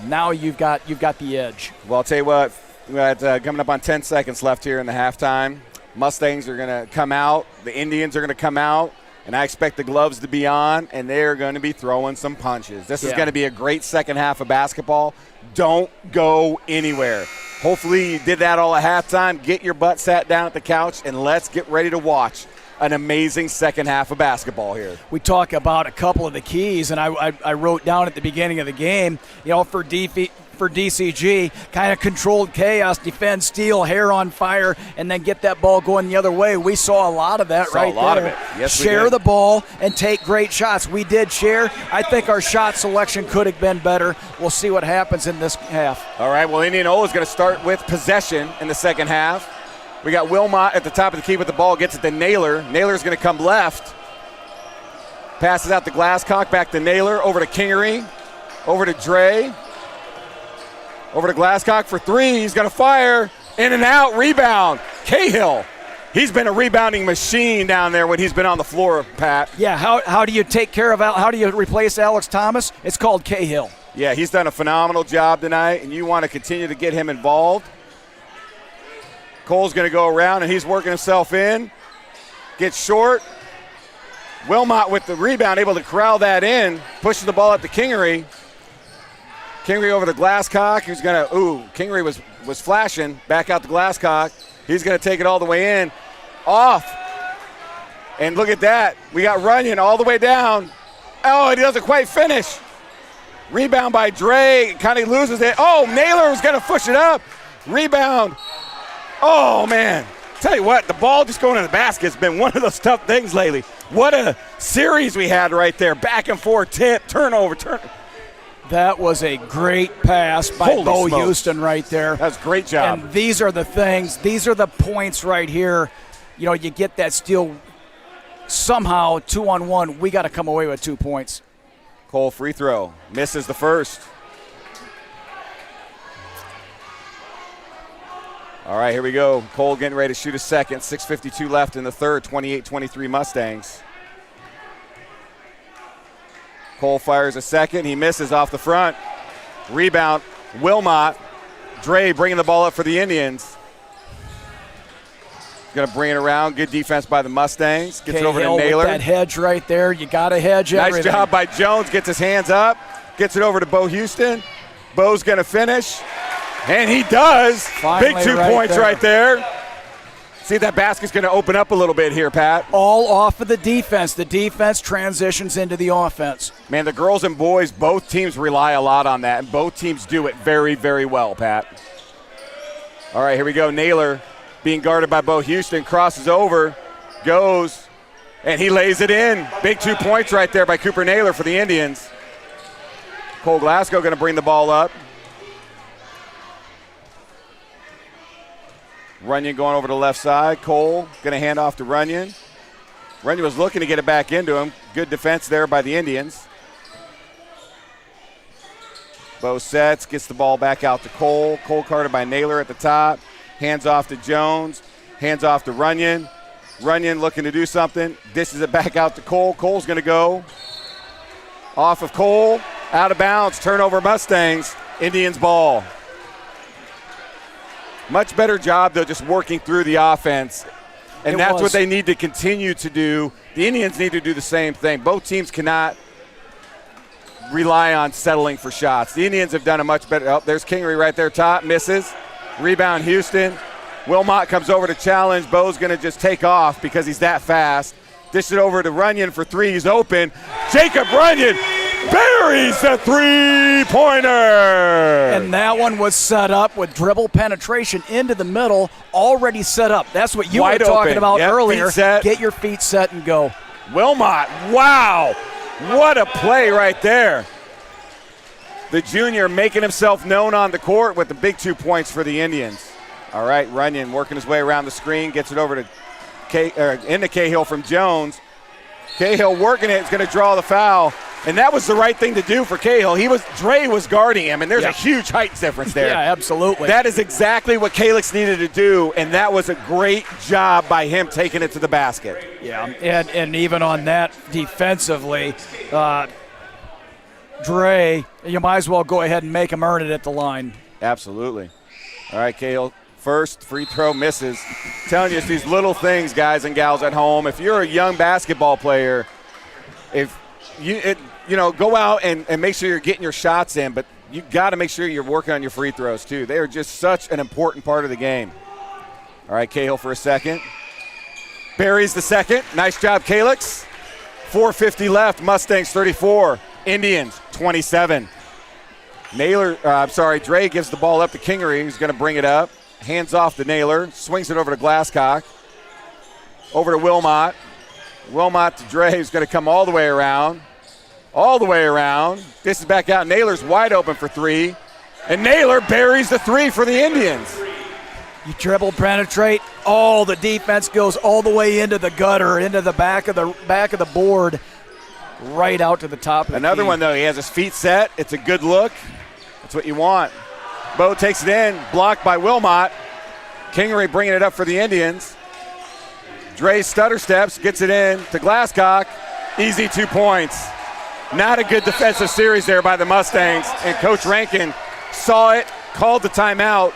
S3: now you've got the edge.
S1: Well, I'll tell you what, we got coming up on 10 seconds left here in the halftime. Mustangs are going to come out. The Indians are going to come out. And I expect the gloves to be on, and they're going to be throwing some punches. This is going to be a great second half of basketball. Don't go anywhere. Hopefully you did that all at halftime. Get your butt sat down at the couch, and let's get ready to watch an amazing second half of basketball here.
S3: We talk about a couple of the keys, and I wrote down at the beginning of the game, for DCG, kind of controlled chaos, defend, steal, hair on fire, and then get that ball going the other way. We saw a lot of that right there.
S1: Yes,
S3: share the ball and take great shots. We did share. I think our shot selection could have been better. We'll see what happens in this half.
S1: All right, well, Indianola is going to start with possession in the second half. We got Wilmot at the top of the key with the ball, gets it to Naylor. Naylor's going to come left. Passes out to Glasscock, back to Naylor, over to Kingery, over to Dre. Over to Glasscock for three. He's going to fire. In and out. Rebound. Cahill. He's been a rebounding machine down there when he's been on the floor, Pat.
S3: Yeah, how do you take care of how do you replace Alex Thomas? It's called Cahill.
S1: Yeah, he's done a phenomenal job tonight, and you want to continue to get him involved. Cole's going to go around, and he's working himself in. Gets short. Wilmot with the rebound, able to corral that in. Pushes the ball up to Kingery. Kingery over to Glasscock, who's going to, Kingery was flashing, back out to Glasscock. He's going to take it all the way in. Off. And look at that. We got Runyon all the way down. Oh, he doesn't quite finish. Rebound by Dre. Kind of loses it. Oh, Naylor was going to push it up. Rebound. Oh, man. Tell you what, the ball just going in the basket has been one of those tough things lately. What a series we had right there. Back and forth, tip, turnover.
S3: That was a great pass by Bo Houston right there.
S1: That's a great job.
S3: And these are the things, these are the points right here. You get that steal somehow, 2-on-1. We got to come away with 2 points.
S1: Cole free throw. Misses the first. All right, here we go. Cole getting ready to shoot a second. 6:52 left in the third. 28-23 Mustangs. Cole fires a second. He misses off the front. Rebound, Wilmot. Dre bringing the ball up for the Indians. Going to bring it around. Good defense by the Mustangs. Gets it over to Naylor.
S3: With that hedge right there. You got to hedge everything.
S1: Nice job by Jones. Gets his hands up. Gets it over to Bo Houston. Bo's going to finish. And he does.
S3: Finally,
S1: big 2 points right there. See, that basket's going to open up a little bit here, Pat.
S3: All off of the defense. The defense transitions into the offense.
S1: Man, the girls and boys, both teams rely a lot on that, and both teams do it very, very well, Pat. All right, here we go. Naylor being guarded by Bo Houston, crosses over, goes, and he lays it in. Big 2 points right there by Cooper Naylor for the Indians. Cole Glasgow going to bring the ball up. Runyon going over to the left side. Cole going to hand off to Runyon. Runyon was looking to get it back into him. Good defense there by the Indians. Bo sets, gets the ball back out to Cole. Cole guarded by Naylor at the top. Hands off to Jones. Hands off to Runyon. Runyon looking to do something. Dishes it back out to Cole. Cole's going to go. Off of Cole. Out of bounds. Turnover Mustangs. Indians ball. Much better job, though, just working through the offense. And that's what they need to continue to do. The Indians need to do the same thing. Both teams cannot rely on settling for shots. The Indians have done a much better. Oh, there's Kingery right there, top, misses. Rebound, Houston. Wilmot comes over to challenge. Bo's going to just take off because he's that fast. Dish it over to Runyon for three. He's open. Jacob Runyon buries the three-pointer.
S3: And that one was set up with dribble penetration into the middle, already set up. That's what you
S1: Wide
S3: were talking
S1: open.
S3: about
S1: Yep,
S3: earlier.
S1: feet set.
S3: Get your feet set and go.
S1: Wilmot, wow. What a play right there. The junior making himself known on the court with the big 2 points for the Indians. All right, Runyon working his way around the screen, gets it over to into Cahill from Jones. Cahill working it, is going to draw the foul. And that was the right thing to do for Cahill. Dre was guarding him, and there's a huge height difference there.
S3: Yeah, absolutely.
S1: That is exactly what Calix needed to do, and that was a great job by him taking it to the basket.
S3: Yeah, and even on that defensively, Dre, you might as well go ahead and make him earn it at the line.
S1: Absolutely. All right, Cahill, first free throw misses. Telling you, it's these little things, guys and gals at home. If you're a young basketball player, go out and make sure you're getting your shots in, but you got to make sure you're working on your free throws too. They are just such an important part of the game. All right, Cahill for a second. Buries the second. Nice job, Calix. 4:50 left. Mustangs 34. Indians 27. Dre gives the ball up to Kingery, who's going to bring it up. Hands off to Naylor. Swings it over to Glasscock. Over to Wilmot. Wilmot to Dre, who's going to come all the way around. All the way around. This is back out. Naylor's wide open for three. And Naylor buries the three for the Indians.
S3: You dribble, penetrate. Oh, the defense goes all the way into the gutter, into the back of the board, right out to the top of the
S1: Another
S3: key.
S1: one, though. He has his feet set. It's a good look. That's what you want. Bo takes it in. Blocked by Wilmot. Kingery bringing it up for the Indians. Dre stutter steps, gets it in to Glasscock. Easy 2 points. Not a good defensive series there by the Mustangs. And Coach Rankin saw it, called the timeout,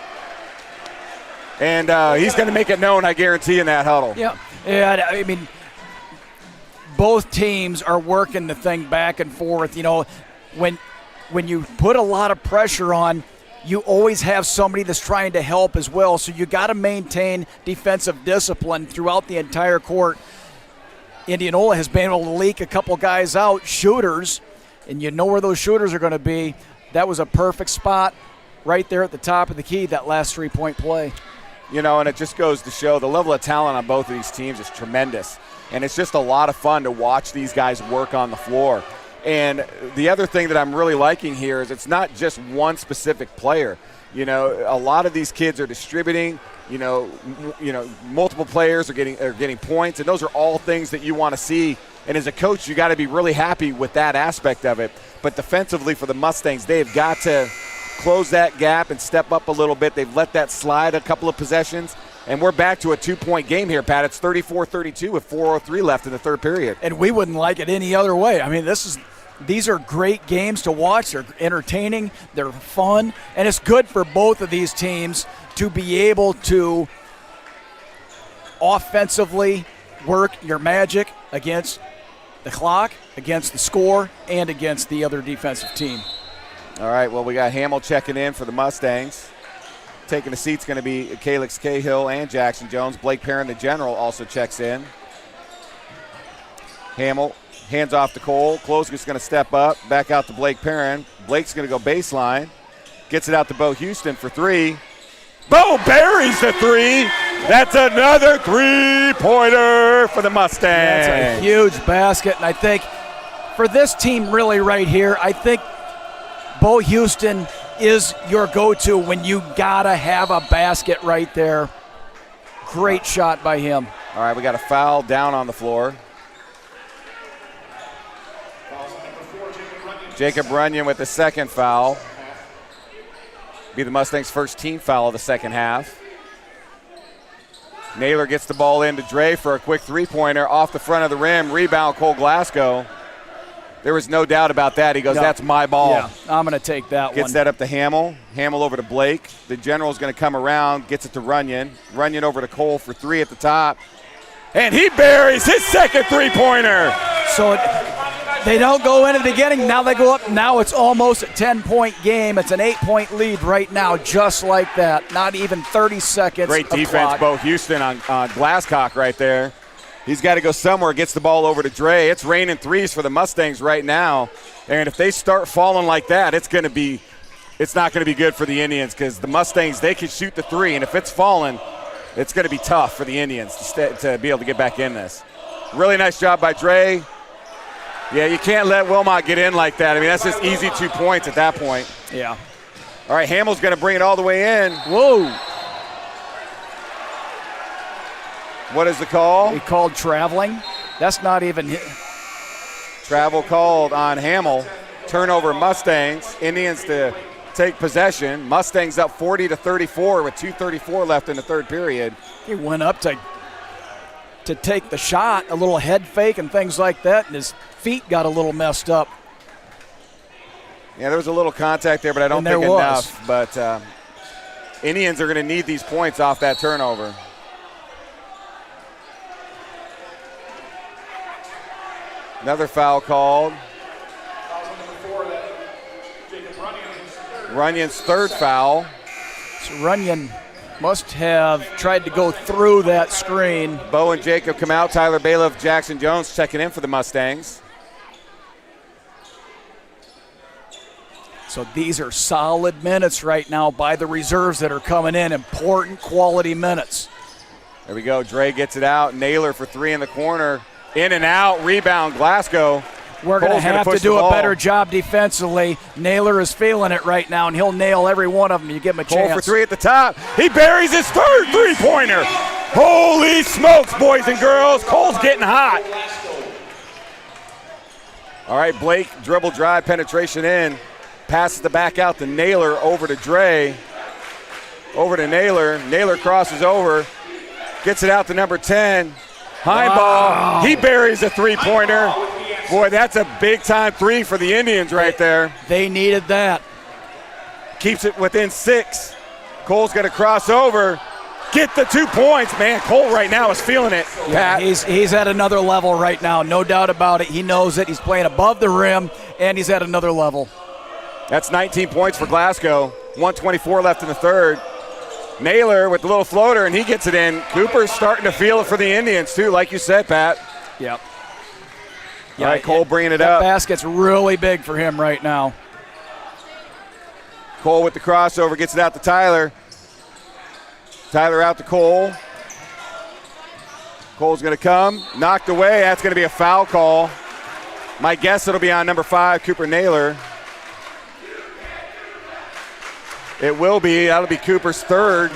S1: and he's going to make it known, I guarantee, in that huddle.
S3: Yeah, I mean, both teams are working the thing back and forth. You know, when you put a lot of pressure on, you always have somebody that's trying to help as well. So you got to maintain defensive discipline throughout the entire court. Indianola has been able to leak a couple guys out, shooters, and you know where those shooters are going to be. That was a perfect spot right there at the top of the key, that last three-point play.
S1: You know, and it just goes to show the level of talent on both of these teams is tremendous. And it's just a lot of fun to watch these guys work on the floor. And the other thing that I'm really liking here is it's not just one specific player. You know, a lot of these kids are distributing. You know, multiple players are getting points, and those are all things that you want to see. And as a coach, you got to be really happy with that aspect of it. But defensively for the Mustangs, they've got to close that gap and step up a little bit. They've let that slide a couple of possessions, and we're back to a 2-point game here, Pat. It's 34-32 with 4:03 left in the third period.
S3: And we wouldn't like it any other way. I mean, these are great games to watch. They're entertaining. They're fun. And it's good for both of these teams to be able to offensively work your magic against the clock, against the score, and against the other defensive team.
S1: All right, well, we got Hamill checking in for the Mustangs. Taking the seat's going to be Calix Cahill and Jackson Jones. Blake Perrin, the general, also checks in. Hamill hands off to Cole. Cole's just going to step up, back out to Blake Perrin. Blake's going to go baseline. Gets it out to Bo Houston for three. Bo buries the three. That's another three-pointer for the Mustangs.
S3: That's a huge basket. And I think for this team really right here, I think Bo Houston is your go-to when you got to have a basket right there. Great shot by him.
S1: All right, we got a foul down on the floor. Jacob Runyon with the second foul. Be the Mustangs' first team foul of the second half. Naylor gets the ball into Dre for a quick three-pointer off the front of the rim. Rebound, Cole Glasgow. There was no doubt about that. He goes, that's my ball.
S3: Yeah, I'm going to take that one.
S1: Gets that up to Hamill. Hamill over to Blake. The general's going to come around, gets it to Runyon. Runyon over to Cole for three at the top. And he buries his second three-pointer.
S3: So They don't go in at the beginning. Now they go up. Now it's almost a 10-point game. It's an 8-point lead right now, just like that. Not even 30 seconds.
S1: Great defense, Bo Houston on Glasscock right there. He's got to go somewhere, gets the ball over to Dre. It's raining threes for the Mustangs right now. And if they start falling like that, it's not going to be good for the Indians because the Mustangs, they can shoot the three. And if it's falling, it's going to be tough for the Indians to be able to get back in this. Really nice job by Dre. Yeah, you can't let Wilmot get in like that. I mean, that's just easy 2 points at that point.
S3: Yeah.
S1: All right, Hamill's going to bring it all the way in.
S3: Whoa.
S1: What is the call?
S3: He called traveling. That's not even
S1: travel called on Hamill. Turnover Mustangs. Indians to take possession. Mustangs up 40-34 with 2:34 left in the third period.
S3: He went up to take the shot, a little head fake and things like that, and his feet got a little messed up.
S1: Yeah, there was a little contact there, but I don't think enough. But Indians are going to need these points off that turnover. Another foul called. Runyon's third foul.
S3: So Runyon must have tried to go through that screen.
S1: Bo and Jacob come out. Tyler Bailiff, Jackson Jones checking in for the Mustangs.
S3: So these are solid minutes right now by the reserves that are coming in. Important quality minutes.
S1: There we go. Dre gets it out. Naylor for three in the corner. In and out, rebound, Glasgow.
S3: We're going to have to do a better job defensively. Naylor is feeling it right now, and he'll nail every one of them. You give him a chance.
S1: Cole for three at the top. He buries his third three-pointer. Holy smokes, boys and girls. Cole's getting hot. All right, Blake, dribble drive, penetration in. Passes the back out to Naylor, over to Dre. Over to Naylor. Naylor crosses over. Gets it out to number 10. Heimball, he buries a three-pointer. Boy, that's a big-time three for the Indians right there.
S3: They needed that.
S1: Keeps it within 6. Cole's going to cross over. Get the 2 points, man. Cole right now is feeling it.
S3: Yeah, he's at another level right now, no doubt about it. He knows it. He's playing above the rim, and he's at another level.
S1: That's 19 points for Glasgow. 1:24 left in the third. Naylor with the little floater, and he gets it in. Cooper's starting to feel it for the Indians, too, like you said, Pat.
S3: Yep.
S1: All right, Cole bringing it up.
S3: That basket's really big for him right now.
S1: Cole with the crossover, gets it out to Tyler. Tyler out to Cole. Cole's going to come. Knocked away. That's going to be a foul call. My guess it'll be on number 5, Cooper Naylor. It will be. That'll be Cooper's third.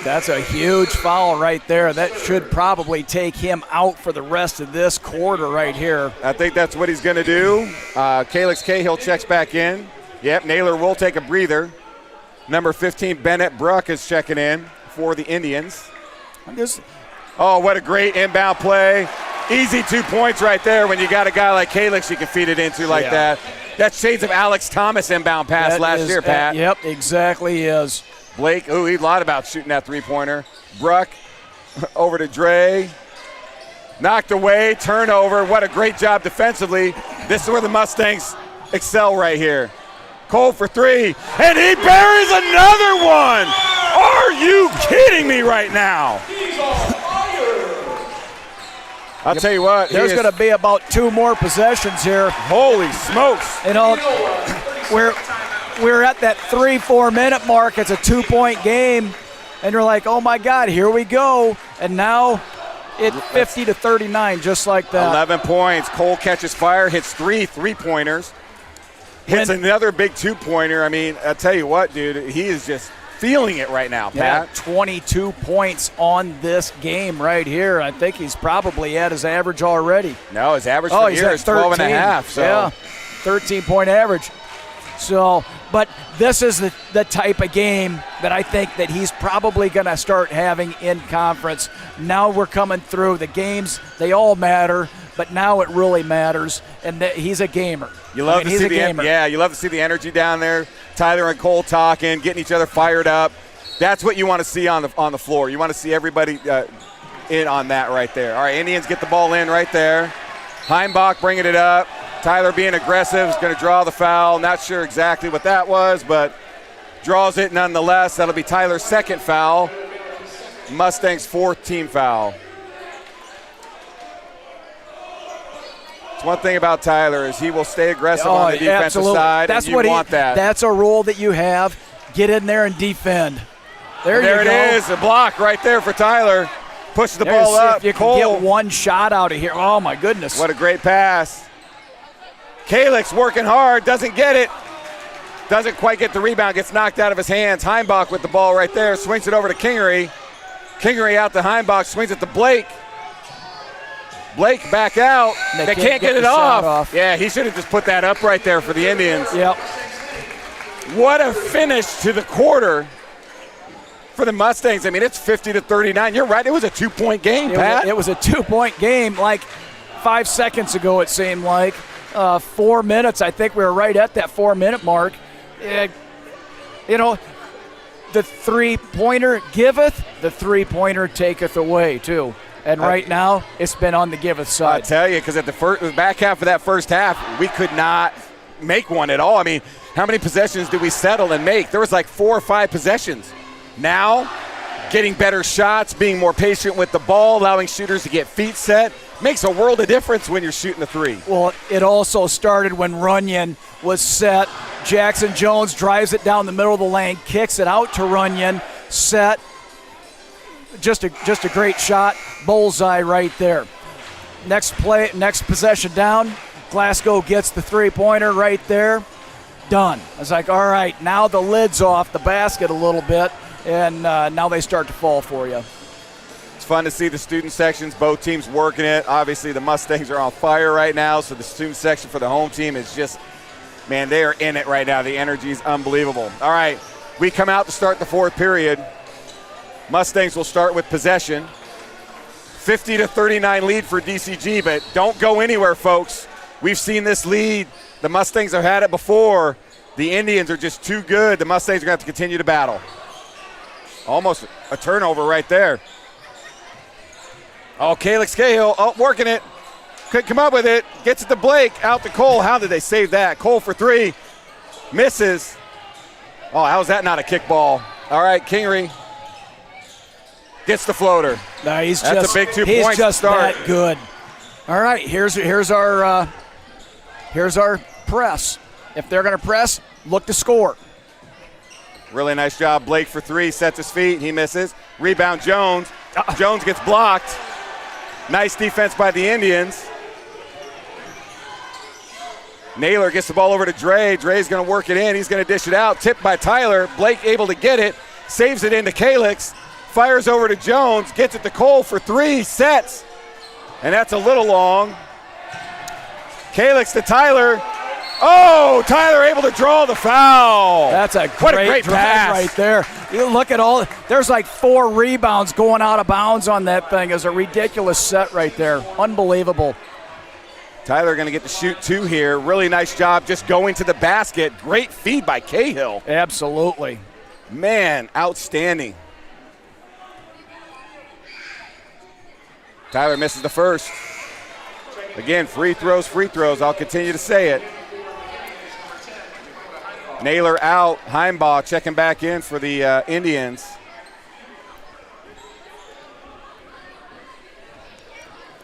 S3: That's a huge foul right there. That should probably take him out for the rest of this quarter right here.
S1: I think that's what he's going to do. Calix Cahill checks back in. Yep, Naylor will take a breather. Number 15, Bennett Bruck is checking in for the Indians. Oh, what a great inbound play. Easy 2 points right there when you got a guy like Calix you can feed it into like that. That's shades of Alex Thomas inbound pass last year, Pat.
S3: Yep, exactly is.
S1: Blake, he lied about shooting that three-pointer. Bruck over to Dre. Knocked away, turnover. What a great job defensively. This is where the Mustangs excel right here. Cole for three, and he buries another one. Are you kidding me right now? I'll tell you what.
S3: There's going to be about 2 more possessions here.
S1: Holy smokes.
S3: You know, we're at that 3-4 minute mark. It's a 2-point game. And you're like, oh, my God, here we go. And now it's 50-39, just like that.
S1: 11 points. Cole catches fire, hits 3 3-pointers. Hits another big 2-pointer. I mean, I'll tell you what, dude, he is just feeling it right now, Pat.
S3: Yeah, 22 points on this game right here. I think he's probably at his average already.
S1: No, his average for the year is 12 and a half. So.
S3: Yeah, 13-point average. So, but this is the type of game that I think that he's probably going to start having in conference. Now we're coming through. The games, they all matter, but now it really matters, and that he's a gamer.
S1: You love to see you love to see the energy down there. Tyler and Cole talking, getting each other fired up. That's what you want to see on the floor. You want to see everybody in on that right there. All right, Indians get the ball in right there. Heimbach bringing it up. Tyler being aggressive is going to draw the foul. Not sure exactly what that was, but draws it nonetheless. That'll be Tyler's second foul. Mustangs' fourth team foul. It's one thing about Tyler is he will stay aggressive on the defensive side,
S3: that's
S1: and you want that.
S3: That's a role that you have. Get in there and defend. There
S1: it is, a block right there for Tyler. Pushes the ball up.
S3: If you can get one shot out of here. Oh, my goodness.
S1: What a great pass. Kalix working hard, doesn't get it. Doesn't quite get the rebound, gets knocked out of his hands. Heimbach with the ball right there, swings it over to Kingery. Kingery out to Heimbach, swings it to Blake. Blake back out. They can't get it off. Yeah, he should have just put that up right there for the Indians.
S3: Yep.
S1: What a finish to the quarter for the Mustangs. I mean, it's 50-39. You're right, it was a 2-point game, Pat.
S3: It was a 2-point game like 5 seconds ago, it seemed like. 4 minutes, I think we were right at that 4-minute mark. You know, the three-pointer giveth, the three-pointer taketh away, too. And right now, it's been on the giveth side.
S1: I tell you, because at the back half of that first half, we could not make one at all. I mean, how many possessions did we settle and make? There was like 4 or 5 possessions. Now, getting better shots, being more patient with the ball, allowing shooters to get feet set, makes a world of difference when you're shooting a three.
S3: Well, it also started when Runyon was set. Jackson Jones drives it down the middle of the lane, kicks it out to Runyon, set. Just a great shot, bullseye right there. Next possession down, Glasgow gets the three-pointer right there, done. I was like, all right, now the lid's off the basket a little bit, and now they start to fall for you.
S1: It's fun to see the student sections, both teams working it. Obviously, the Mustangs are on fire right now, so the student section for the home team is just, man, they are in it right now. The energy is unbelievable. All right, we come out to start the fourth period. Mustangs will start with possession. 50-39 lead for DCG, but don't go anywhere, folks. We've seen this lead. The Mustangs have had it before. The Indians are just too good. The Mustangs are going to have to continue to battle. Almost a turnover right there. Oh, Kalix Cahill, working it. Couldn't come up with it. Gets it to Blake, out to Cole. How did they save that? Cole for three. Misses. Oh, how is that not a kick ball? All right, Kingery gets the floater.
S3: No,
S1: That's a big 2 points
S3: He's just
S1: start.
S3: that good. All right, here's our press. If they're going to press, look to score.
S1: Really nice job. Blake for three, sets his feet. He misses. Rebound, Jones. Jones gets blocked. Nice defense by the Indians. Naylor gets the ball over to Dre. Dre's going to work it in. He's going to dish it out. Tipped by Tyler. Blake able to get it. Saves it into Kalix. Fires over to Jones. Gets it to Cole for three. Sets. And that's a little long. Kalix to Tyler. Oh, Tyler able to draw the foul.
S3: That's a great
S1: pass
S3: right there. You look at all, there's like 4 rebounds going out of bounds on that thing. It's a ridiculous set right there. Unbelievable.
S1: Tyler going to get to shoot 2 here. Really nice job just going to the basket. Great feed by Cahill.
S3: Absolutely.
S1: Man, outstanding. Tyler misses the first. Again, free throws. I'll continue to say it. Naylor out. Heimbach checking back in for the Indians.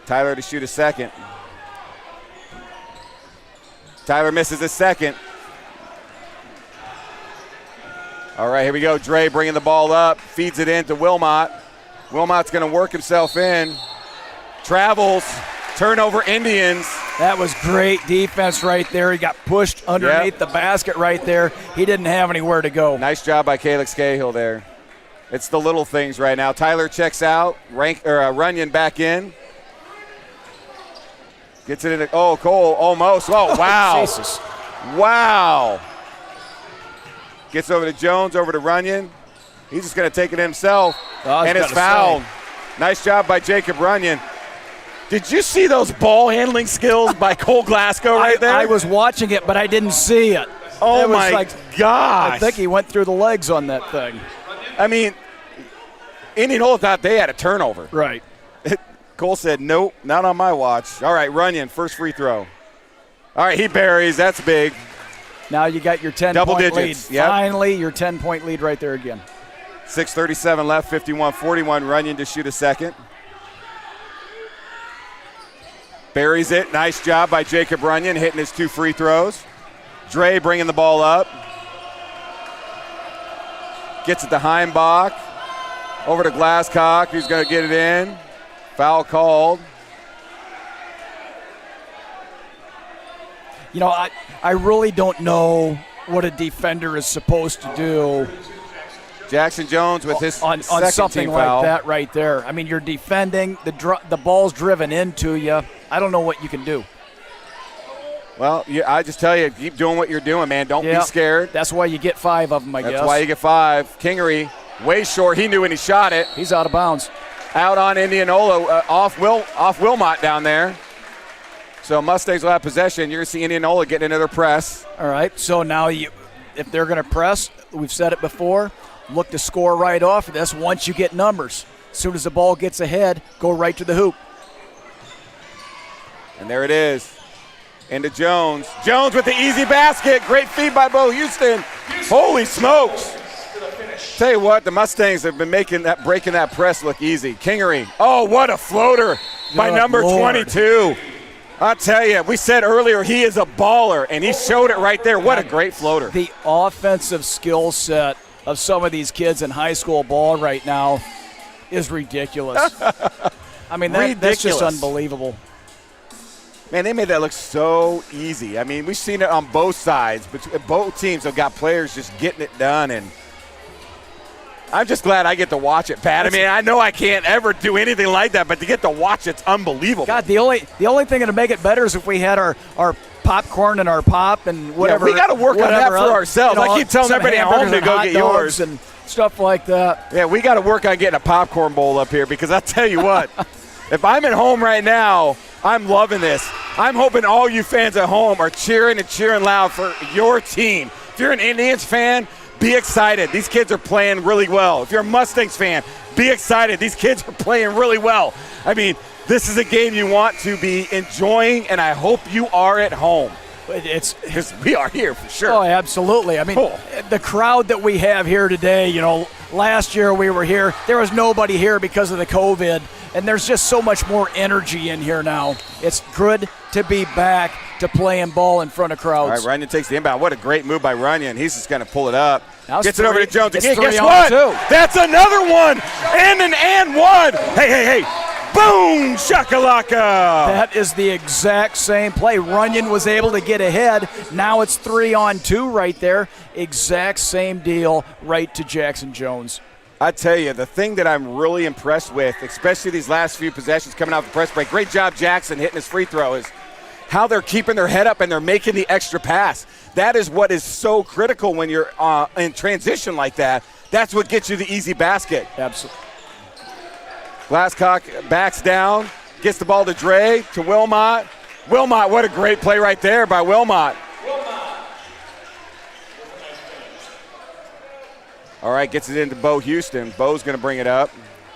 S1: Tyler to shoot a second. Tyler misses a second. All right, here we go. Dre bringing the ball up. Feeds it in to Wilmot. Wilmot's going to work himself in. Travels. Turnover Indians.
S3: That was great defense right there. He got pushed underneath the basket right there. He didn't have anywhere to go.
S1: Nice job by Kalix Cahill there. It's the little things right now. Tyler checks out. Runyon back in. Gets it in. Oh, Cole almost. Oh, wow.
S3: Jesus.
S1: Wow. Gets over to Jones, over to Runyon. He's just going to take it himself. And it's fouled. Nice job by Jacob Runyon. Did you see those ball handling skills by Cole Glasgow right there?
S3: I was watching it, but I didn't see it.
S1: Oh, my gosh.
S3: I think he went through the legs on that thing.
S1: I mean, Indianola thought they had a turnover.
S3: Right.
S1: Cole said, nope, not on my watch. All right, Runyon, first free throw. All right, he buries. That's big.
S3: Now you got your 10-point
S1: Double
S3: lead.
S1: digits. Yep.
S3: Finally, your 10-point lead right there again.
S1: 6:37 left, 51-41. Runyon to shoot a second. Buries it. Nice job by Jacob Runyon hitting his 2 free throws. Dre bringing the ball up. Gets it to Heimbach. Over to Glasscock, who's going to get it in. Foul called.
S3: You know, I really don't know what a defender is supposed to do
S1: Jackson Jones with his
S3: on
S1: second
S3: something
S1: team
S3: like
S1: foul.
S3: that right there. I mean, you're defending, the ball's driven into you. I don't know what you can do.
S1: Well, I just tell you, keep doing what you're doing, man. Don't be scared.
S3: That's why you get 5 of them, I guess.
S1: That's why you get 5. Kingery, way short. He knew when he shot it.
S3: He's out of bounds.
S1: Out on Indianola, off Wilmot down there. So Mustangs will have possession. You're going to see Indianola getting another press.
S3: All right, so now if they're going to press, we've said it before, look to score right off of this once you get numbers. As soon as the ball gets ahead, go right to the hoop.
S1: And there it is. Into Jones. Jones with the easy basket. Great feed by Bo Houston. Holy smokes. Tell you what, the Mustangs have been breaking that press look easy. Kingery. Oh, what a floater by number 22. I'll tell you, we said earlier he is a baller, and he showed it right there. What a great floater.
S3: The offensive skill set of some of these kids in high school ball right now is ridiculous. I mean, that's just unbelievable.
S1: Man, they made that look so easy. I mean, we've seen it on both sides, but both teams have got players just getting it done, and I'm just glad I get to watch it, Pat. I mean, I know I can't ever do anything like that, but to get to watch it's unbelievable.
S3: God, the only thing that'll make it better is if we had our popcorn and our pop and whatever.
S1: Yeah, we got to work on that for ourselves. I keep telling everybody at home to go get yours
S3: and stuff like that.
S1: Yeah, we got to work on getting a popcorn bowl up here because I'll tell you what, if I'm at home right now, I'm loving this. I'm hoping all you fans at home are cheering and cheering loud for your team. If you're an Indians fan, be excited. These kids are playing really well. If you're a Mustangs fan, be excited. These kids are playing really well. I mean, this is a game you want to be enjoying, and I hope you are at home. Because we are here for sure.
S3: Oh, absolutely. I mean, the crowd that we have here today, you know, last year we were here. There was nobody here because of the COVID, and there's just so much more energy in here now. It's good to be back to playing ball in front of crowds.
S1: All right, Runyon takes the inbound. What a great move by Runyon. He's just going to pull it up. Gets it over to Jones again. Guess what? That's another one. And one. Hey. Boom, shakalaka.
S3: That is the exact same play. Runyon was able to get ahead. Now it's 3-on-2 right there. Exact same deal right to Jackson Jones.
S1: I tell you, the thing that I'm really impressed with, especially these last few possessions coming out the press break, great job Jackson hitting his free throw, is how they're keeping their head up and they're making the extra pass. That is what is so critical when you're in transition like that. That's what gets you the easy basket.
S3: Absolutely.
S1: Glasscock backs down, gets the ball to Dre, to Wilmot. Wilmot, what a great play right there by Wilmot. All right, gets it into Bo Houston. Bo's going to bring it up.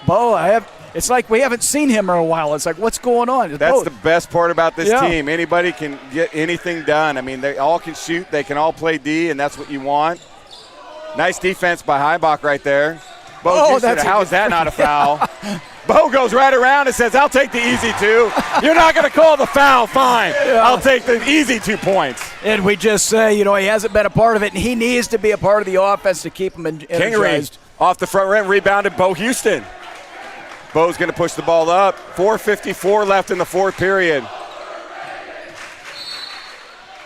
S3: Bo, it's like we haven't seen him in a while. It's like, what's going on?
S1: That's the best part about this team. Anybody can get anything done. I mean, they all can shoot. They can all play D, and that's what you want. Nice defense by Heimbach right there. Bo Houston, how is that not a foul? Bo goes right around and says, I'll take the easy 2. You're not going to call the foul, fine. I'll take the easy 2 points.
S3: And we just say, you know, he hasn't been a part of it, and he needs to be a part of the offense to keep him energized.
S1: Kingery off the front rim, rebounded Bo Houston. Bo's going to push the ball up. 4:54 left in the fourth period.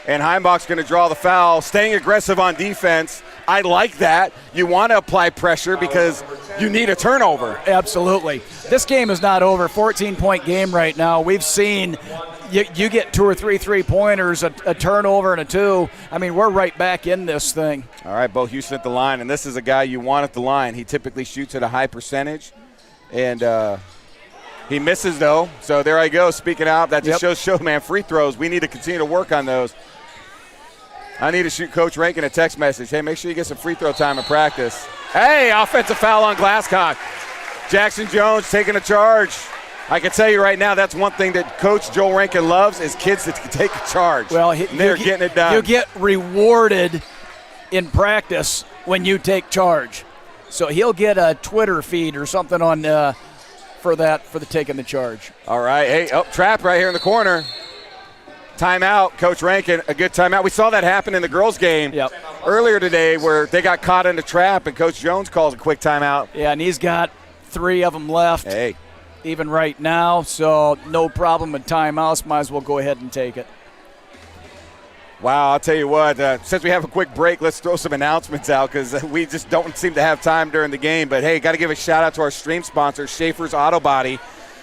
S1: And Heimbach's going to draw the foul, staying aggressive on defense. I like that. You want to apply pressure because you need a turnover.
S3: Absolutely. This game is not over. 14-point game right now. We've seen you get 2 or 3 3-pointers, a turnover and a 2. I mean, we're right back in this thing.
S1: All right, Bo Houston at the line, and this is a guy you want at the line. He typically shoots at a high percentage, and he misses, though. So there I go, speaking out. That just shows, man, free throws. We need to continue to work on those. I need to shoot Coach Rankin a text message. Hey, make sure you get some free throw time in practice. Hey, offensive foul on Glasscock. Jackson Jones taking a charge. I can tell you right now, that's one thing that Coach Joel Rankin loves is kids that can take a charge.
S3: Well,
S1: they're getting it done.
S3: You get rewarded in practice when you take charge. So he'll get a Twitter feed or something on for the taking the charge.
S1: All right. Hey, trap right here in the corner. Timeout, Coach Rankin, a good timeout. We saw that happen in the girls' game earlier today where they got caught in a trap, and Coach Jones calls a quick timeout.
S3: Yeah, and he's got 3 of them left.
S1: Hey.
S3: Even right now, so no problem with timeouts. Might as well go ahead and take it.
S1: Wow, I'll tell you what, since we have a quick break, let's throw some announcements out because we just don't seem to have time during the game. But, hey, got to give a shout-out to our stream sponsor, Schaefer's Auto Body.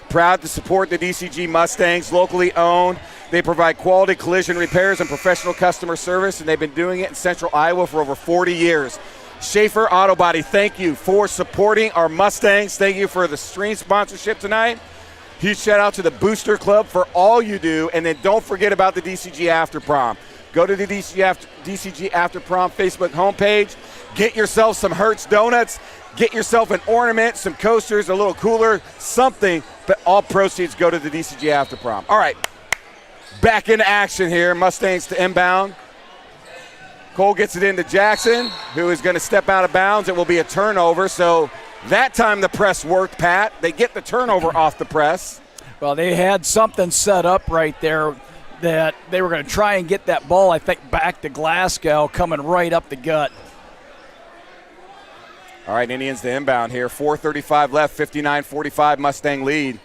S1: Proud to support the DCG Mustangs, locally owned. They provide quality collision repairs and professional customer service, and they've been doing it in Central Iowa for over 40 years. Schaefer Auto Body, thank you for supporting our Mustangs. Thank you for the stream sponsorship tonight. Huge shout out to the Booster Club for all you do. And then don't forget about the DCG After Prom. Go to the DCG After Prom Facebook homepage. Get yourself some Hertz donuts. Get yourself an ornament, some coasters, a little cooler, something. But all proceeds go to the DCG After Prom. All right, back into action here. Mustangs to inbound. Cole gets it into Jackson, who is going to step out of bounds. It will be a turnover. So that time the press worked, Pat. They get the turnover off the press.
S3: Well, they had something set up right there that they were going to try and get that ball, I think, back to Glasgow, coming right up the gut.
S1: All right, Indians to inbound here. 4:35 left, 59-45 Mustang lead.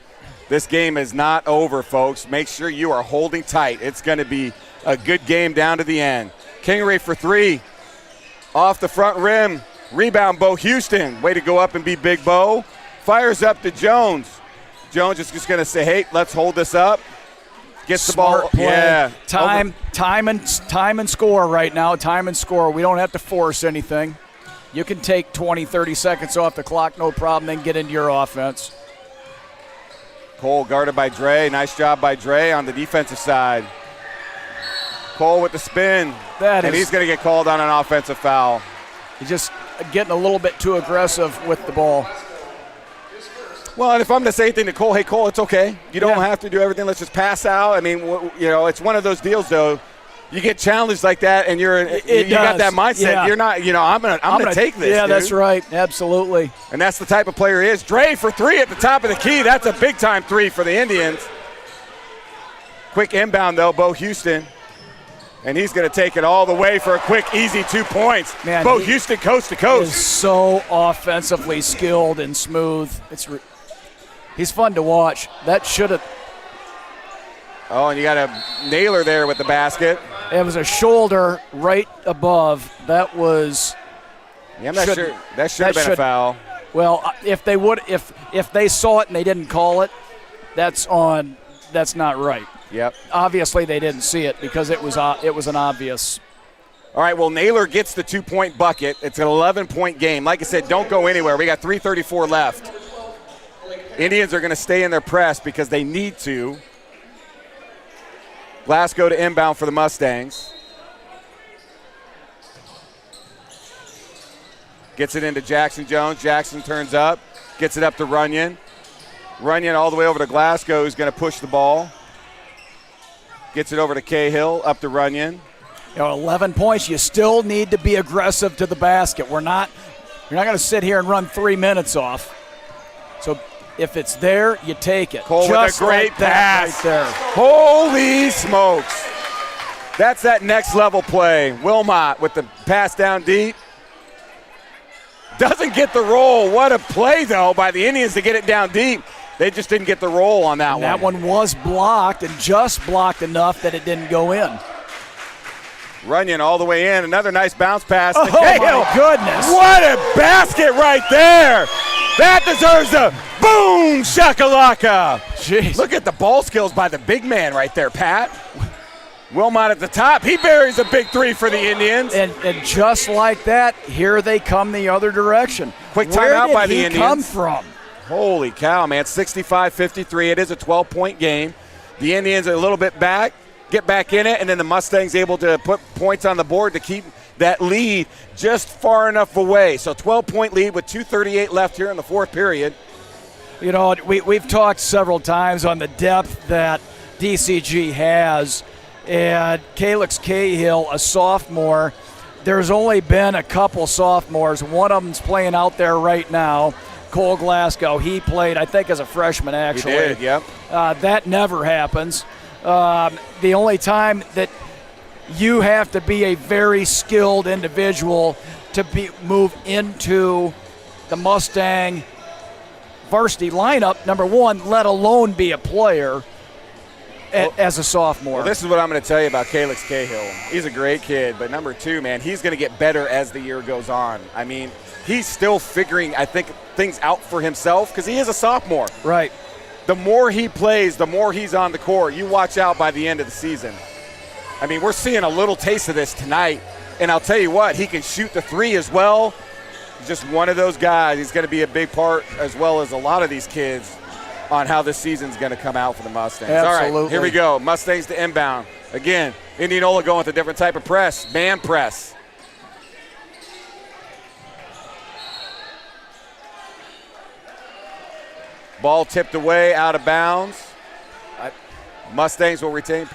S1: This game is not over, folks. Make sure you are holding tight. It's going to be a good game down to the end. Kingery for 3. Off the front rim. Rebound, Bo Houston. Way to go up and be Big Bo. Fires up to Jones. Jones is just going to say, hey, let's hold this up. Gets
S3: Smart
S1: the ball.
S3: Play.
S1: Yeah.
S3: Time and score right now. Time and score. We don't have to force anything. You can take 20, 30 seconds off the clock, no problem, then get into your offense.
S1: Cole guarded by Dre. Nice job by Dre on the defensive side. Cole with the spin. And he's going to get called on an offensive foul.
S3: He's just getting a little bit too aggressive with the ball.
S1: Well, and if I'm going to say anything to Cole, hey, Cole, it's okay. You don't have to do everything. Let's just pass out. I mean, it's one of those deals, though. You get challenged like that, and you got that mindset. Yeah. You're not, I'm gonna take this.
S3: Yeah,
S1: dude.
S3: That's right. Absolutely.
S1: And that's the type of player he is. Dre for 3 at the top of the key. That's a big-time 3 for the Indians. Quick inbound, though, Bo Houston. And he's going to take it all the way for a quick, easy 2 points. Man, Bo Houston coast to coast.
S3: Is so offensively skilled and smooth. He's fun to watch. That should have.
S1: Oh, and you got a nailer there with the basket.
S3: It was a shoulder right above. That was.
S1: Yeah, I'm not sure. That should have been a foul.
S3: Well, if they saw it and they didn't call it, that's not right.
S1: Yep.
S3: Obviously, they didn't see it because it was an obvious.
S1: All right, well, Naylor gets the 2-point bucket. It's an 11-point game. Like I said, don't go anywhere. We got 3:34 left. Indians are going to stay in their press because they need to. Glasgow to inbound for the Mustangs. Gets it into Jackson Jones. Jackson turns up. Gets it up to Runyon. Runyon all the way over to Glasgow, who's going to push the ball. Gets it over to Cahill, up to Runyon.
S3: 11 points. You still need to be aggressive to the basket. You're not going to sit here and run 3 minutes off. So if it's there, you take it.
S1: Cole
S3: just
S1: with a great pass.
S3: Right there.
S1: Holy smokes. That's that next level play. Wilmot with the pass down deep. Doesn't get the roll. What a play, though, by the Indians to get it down deep. They just didn't get the roll on that one.
S3: That one was blocked and just blocked enough that it didn't go in.
S1: Runyon all the way in. Another nice bounce pass to
S3: Cahill. My goodness.
S1: What a basket right there. That deserves a boom shakalaka.
S3: Jeez.
S1: Look at the ball skills by the big man right there, Pat. Wilmot at the top. He buries a big 3 for the Indians.
S3: And just like that, here they come the other direction.
S1: Quick timeout by the Indians.
S3: Where did he come from?
S1: Holy cow, man. 65-53. It is a 12-point game. The Indians are a little bit back, get back in it, and then the Mustangs able to put points on the board to keep that lead just far enough away. So 12-point lead with 2:38 left here in the fourth period.
S3: You know, we've talked several times on the depth that DCG has, and Calix Cahill, a sophomore. There's only been a couple sophomores. One of them's playing out there right now, Cole Glasgow. He played, I think, as a freshman, actually.
S1: He did, yep.
S3: That never happens. The only time that you have to be a very skilled individual to move into the Mustang varsity lineup, number one, let alone be a player as a sophomore.
S1: Well, this is what I'm going to tell you about Calix Cahill. He's a great kid, but number two, man, he's going to get better as the year goes on. I mean, he's still figuring, I think, things out for himself because he is a sophomore.
S3: Right.
S1: The more he plays, the more he's on the court. You watch out by the end of the season. I mean, we're seeing a little taste of this tonight, and I'll tell you what, he can shoot the three as well. He's just one of those guys. He's going to be a big part, as well as a lot of these kids, on how this season's going to come out for the Mustangs.
S3: Absolutely.
S1: All right, here we go. Mustangs to inbound. Again, Indianola going with a different type of press, man press. Ball tipped away, out of bounds. Mustangs will retain.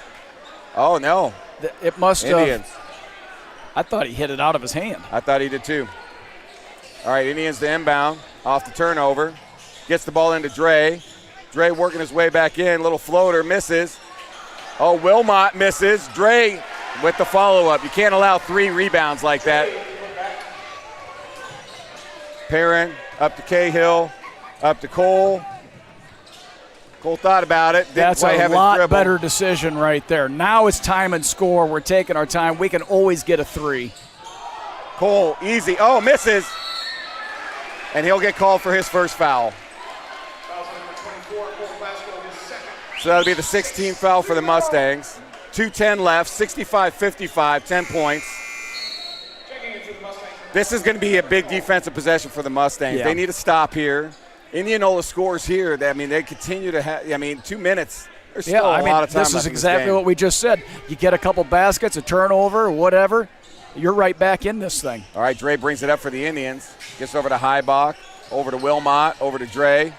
S1: Oh, no.
S3: It must
S1: Indians.
S3: I thought he hit it out of his hand.
S1: I thought he did too. All right, Indians to inbound, off the turnover. Gets the ball into Dre. Dre working his way back in. Little floater, misses. Oh, Wilmot misses. Dre with the follow-up. You can't allow 3 rebounds like that. Perrin up to Cahill, up to Cole. Cole thought about it.
S3: That's a lot better decision right there. Now it's time and score. We're taking our time. We can always get a 3.
S1: Cole, easy. Oh, misses. And he'll get called for his first foul. So that'll be the 16th foul for the Mustangs. 2:10 left, 65-55, 10 points. This is going to be a big defensive possession for the Mustangs.
S3: Yeah.
S1: They need to stop here. Indianola scores here. I mean, they continue to have, 2 minutes. There's still a lot of time
S3: this
S1: left
S3: is
S1: in
S3: exactly
S1: game.
S3: what we just said. You get a couple baskets, a turnover, whatever, you're right back in this thing.
S1: All right, Dre brings it up for the Indians. Gets over to Heibach, over to Wilmot, over to Dre.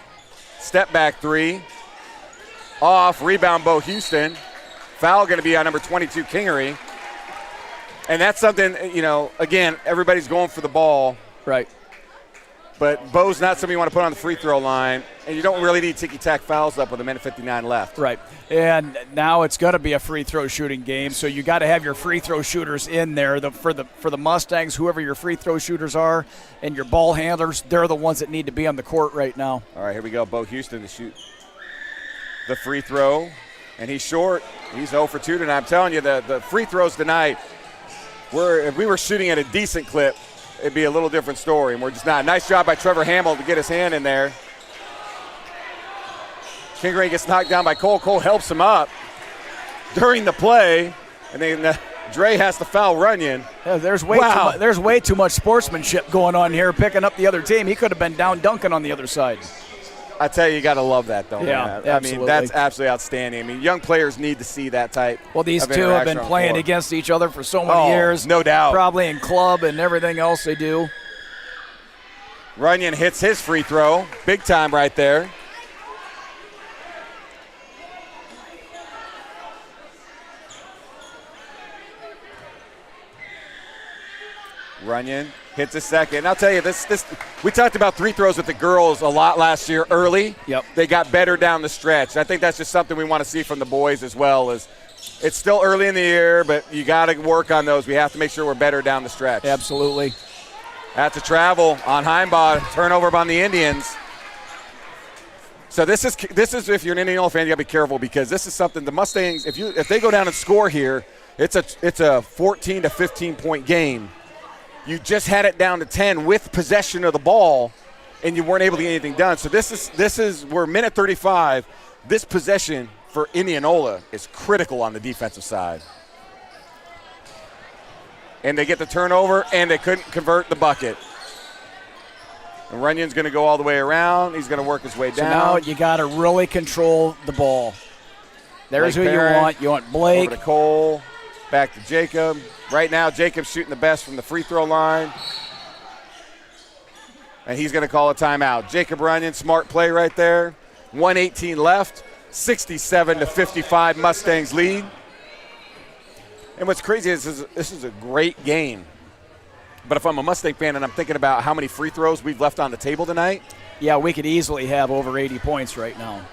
S1: Step back 3. Off, rebound Bo Houston. Foul going to be on number 22, Kingery. And that's something, again, everybody's going for the ball.
S3: Right.
S1: But Bo's not somebody you want to put on the free throw line, and you don't really need ticky-tack fouls up with a minute 59 left.
S3: Right. And now it's going to be a free throw shooting game, so you got to have your free throw shooters in there. For the Mustangs, whoever your free throw shooters are, and your ball handlers, they're the ones that need to be on the court right now.
S1: All right, here we go. Bo Houston to shoot the free throw, and he's short. He's 0 for 2 tonight. I'm telling you, the free throws tonight, if we were shooting at a decent clip, it'd be a little different story, and we're just not. Nice job by Trevor Hamill to get his hand in there. Kingery gets knocked down by Cole. Cole helps him up during the play, and then Dre has to foul Runyon.
S3: Yeah, there's way too much sportsmanship going on here, picking up the other team. He could have been down dunking on the other side.
S1: I tell you got to love that, though.
S3: Yeah,
S1: man.
S3: absolutely.
S1: I mean, that's absolutely outstanding. I mean, young players need to see that type.
S3: Well, these
S1: of
S3: two have
S1: interaction
S3: been
S1: on
S3: playing
S1: court.
S3: against each other for so many years.
S1: No doubt.
S3: Probably in club and everything else they do.
S1: Runyon hits his free throw. Big time right there. Runyon hits a second. And I'll tell you, this we talked about free throws with the girls a lot last year early.
S3: Yep.
S1: They got better down the stretch. I think that's just something we want to see from the boys as well. It's still early in the year, but you got to work on those. We have to make sure we're better down the stretch.
S3: Absolutely.
S1: At the travel on Heimbaugh, turnover on the Indians. So this is if you're an Indianola fan, you got to be careful because this is something the Mustangs. If they go down and score here, it's a 14 to 15 point game. You just had it down to 10 with possession of the ball, and you weren't able to get anything done. So we're minute 35. This possession for Indianola is critical on the defensive side. And they get the turnover, and they couldn't convert the bucket. And Runyon's going to go all the way around. He's going to work his way down.
S3: So now you got to really control the ball. There's
S1: Blake
S3: who
S1: Perrin,
S3: you want. You want Blake.
S1: Over to Cole. Back to Jacob. Right now, Jacob's shooting the best from the free throw line. and he's going to call a timeout. Jacob Runyon, smart play right there. 1:18 left, 67-55 Mustangs lead. And what's crazy is this is a great game. But if I'm a Mustang fan and I'm thinking about how many free throws we've left on the table tonight.
S3: Yeah, we could easily have over 80 points right now.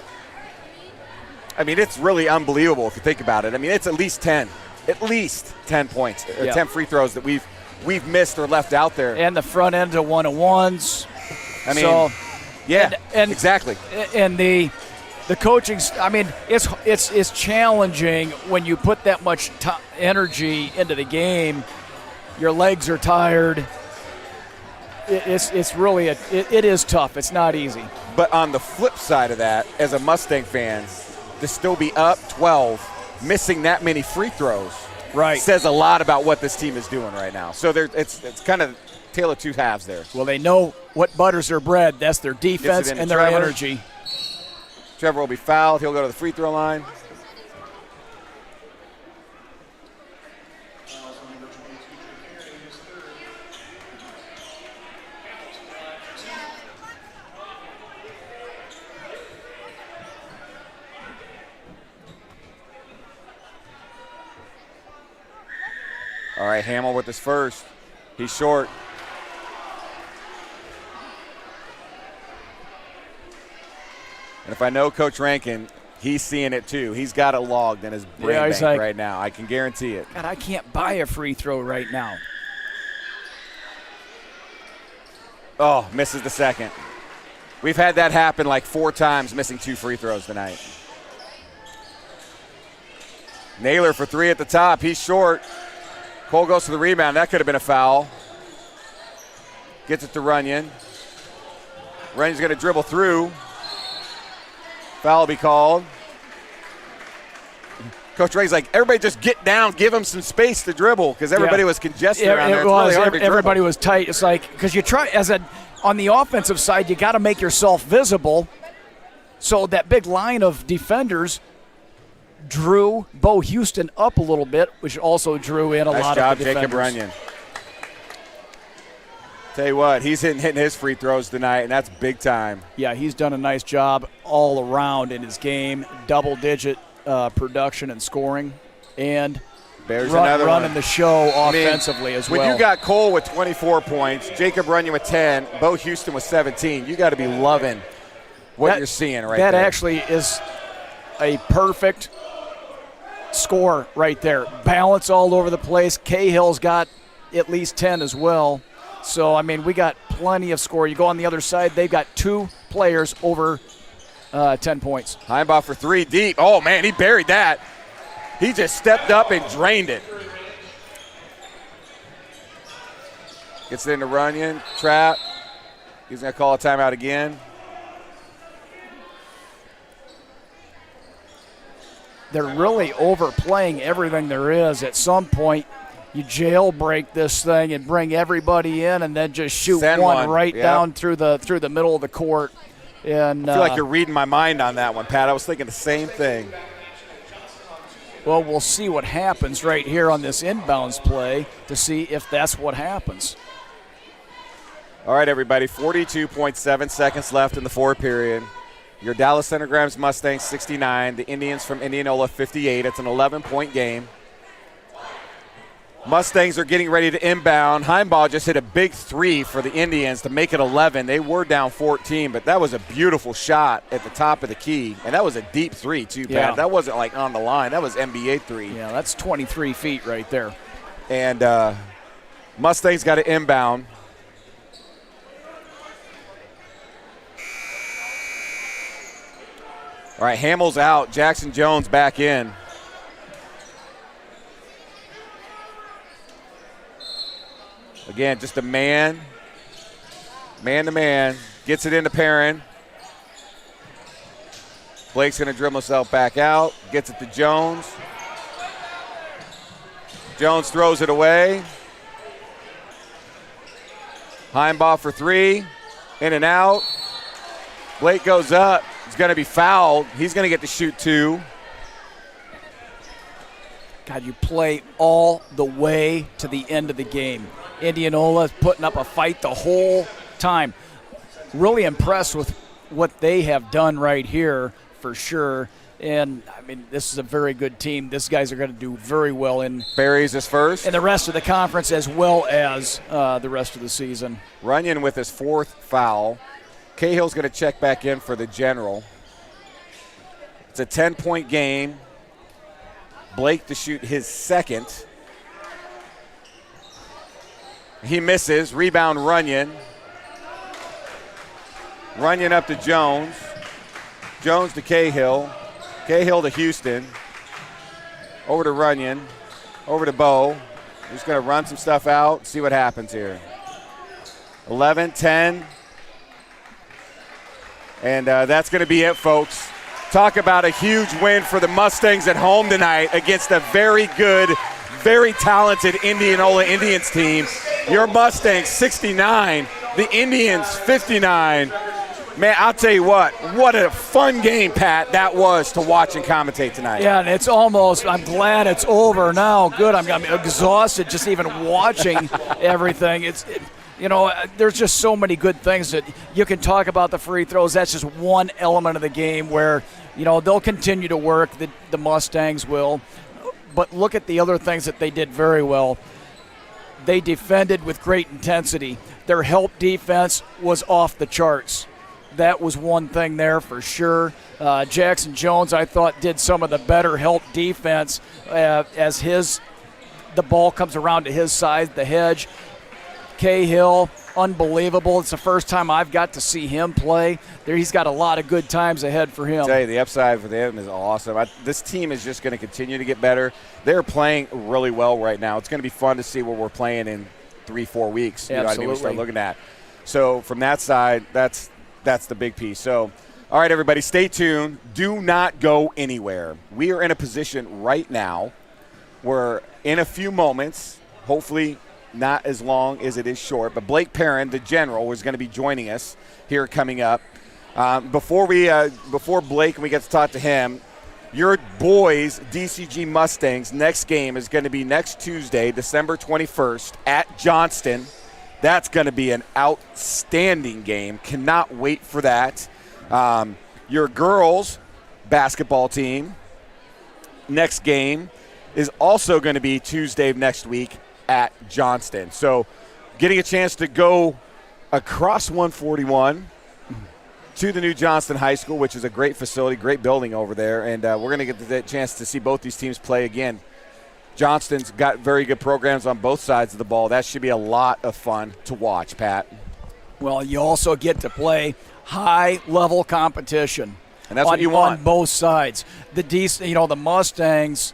S1: I mean, it's really unbelievable if you think about it. I mean, it's at least 10 points, 10 free throws that we've missed or left out there.
S3: And the front end of one-on-ones.
S1: I mean,
S3: and
S1: exactly.
S3: And the coaching, I mean, it's challenging when you put that much energy into the game. Your legs are tired. It's really it is tough. It's not easy.
S1: But on the flip side of that, as a Mustang fan, to still be up 12, missing that many free throws,
S3: right,
S1: says a lot about what this team is doing right now. So it's kind of tale of two halves there.
S3: Well, they know what butters their bread. That's their defense and their energy.
S1: Trevor will be fouled. He'll go to the free throw line. All right, Hamill with his first. He's short. And if I know Coach Rankin, he's seeing it too. He's got it logged in his brain bank
S3: like,
S1: right now. I can guarantee it.
S3: God, I can't buy a free throw right now.
S1: Oh, misses the second. We've had that happen like 4 times, missing 2 free throws tonight. Naylor for 3 at the top. He's short. Cole goes to the rebound. That could have been a foul. Gets it to Runyon. Runyon's going to dribble through. Foul will be called. Coach Ray's like, everybody just get down, give him some space to dribble because everybody was congested around there. It's really hard to dribble.
S3: Everybody was tight. It's like, because you try, on the offensive side, you got to make yourself visible. So that big line of defenders drew Bo Houston up a little bit, which also drew in a lot of the defenders.
S1: Nice job, Jacob Runyon. Tell you what, he's hitting his free throws tonight, and that's big time.
S3: Yeah, he's done a nice job all around in his game, double-digit production and scoring, and running the show offensively as well.
S1: When you got Cole with 24 points, Jacob Runyon with 10, Bo Houston with 17, you got to be loving what you're seeing right there.
S3: That actually is a perfect score right there. Balance all over the place. Cahill's got at least 10 as well. So, I mean, we got plenty of score. You go on the other side, they've got 2 players over 10 points.
S1: Heimbach for 3 deep. Oh, man, he buried that. He just stepped up and drained it. Gets it into Runyon. Trap. He's going to call a timeout again.
S3: They're really overplaying everything there is. At some point, you jailbreak this thing and bring everybody in and then just shoot one right down through the middle of the court. And
S1: I feel like you're reading my mind on that one, Pat. I was thinking the same thing.
S3: Well, we'll see what happens right here on this inbounds play to see if that's what happens.
S1: All right, everybody, 42.7 seconds left in the 4th period. Your Dallas Center-Grams Mustangs 69, the Indians from Indianola 58. It's an 11-point game. Mustangs are getting ready to inbound. Heimbach just hit a big 3 for the Indians to make it 11. They were down 14, but that was a beautiful shot at the top of the key. And that was a deep 3, too, Pat.
S3: Yeah.
S1: That wasn't like on the line. That was NBA 3.
S3: Yeah, that's 23 feet right there.
S1: And Mustangs got to inbound. All right, Hamill's out. Jackson Jones back in. Again, just a man-to-man. Gets it into Perrin. Blake's going to dribble himself back out. Gets it to Jones. Jones throws it away. Heimbach for 3. In and out. Blake goes up. He's going to be fouled. He's going to get to shoot 2.
S3: God, you play all the way to the end of the game. Indianola is putting up a fight the whole time. really impressed with what they have done right here for sure. And, I mean, this is a very good team. These guys are going to do very well in
S1: Barry's is first.
S3: In the rest of the conference as well as the rest of the season.
S1: Runyon with his 4th foul. Cahill's going to check back in for the general. It's a 10-point game. Blake to shoot his 2nd. He misses. Rebound Runyon. Runyon up to Jones. Jones to Cahill. Cahill to Houston. Over to Runyon. Over to Bo. Just going to run some stuff out, see what happens here. 11-10. And that's going to be it, folks. Talk about a huge win for the Mustangs at home tonight against a very good, very talented Indianola Indians team. Your Mustangs 69, the Indians 59. Man, I'll tell you what a fun game, Pat, that was to watch and commentate tonight.
S3: Yeah, and it's almost, I'm glad it's over now. Good, I'm exhausted just even watching everything. There's just so many good things that you can talk about. The free throws, that's just one element of the game where, they'll continue to work, the Mustangs will. But look at the other things that they did very well. They defended with great intensity. Their help defense was off the charts. That was one thing there for sure. Jackson Jones, I thought, did some of the better help defense as the ball comes around to his side, the hedge. Cahill, unbelievable. It's the first time I've got to see him play. He's got a lot of good times ahead for him.
S1: I tell you, the upside for them is awesome. This team is just going to continue to get better. They're playing really well right now. It's going to be fun to see what we're playing in 3-4 weeks. You know what I mean? We start looking at. So from that side, that's the big piece. So, all right, everybody, stay tuned. Do not go anywhere. We are in a position right now where in a few moments, hopefully not as long as it is short, but Blake Perrin, the general, is going to be joining us here coming up. Before Blake and we get to talk to him, your boys, DCG Mustangs, next game is going to be next Tuesday, December 21st at Johnston. That's going to be an outstanding game. Cannot wait for that. Your girls basketball team, next game is also going to be Tuesday of next week at Johnston. So getting a chance to go across 141 to the new Johnston High School, which is a great facility, great building over there. And we're going to get the chance to see both these teams play again. Johnston's got very good programs on both sides of the ball. That should be a lot of fun to watch, Pat.
S3: Well, you also get to play high-level competition.
S1: And that's what you want.
S3: On both sides. The Mustangs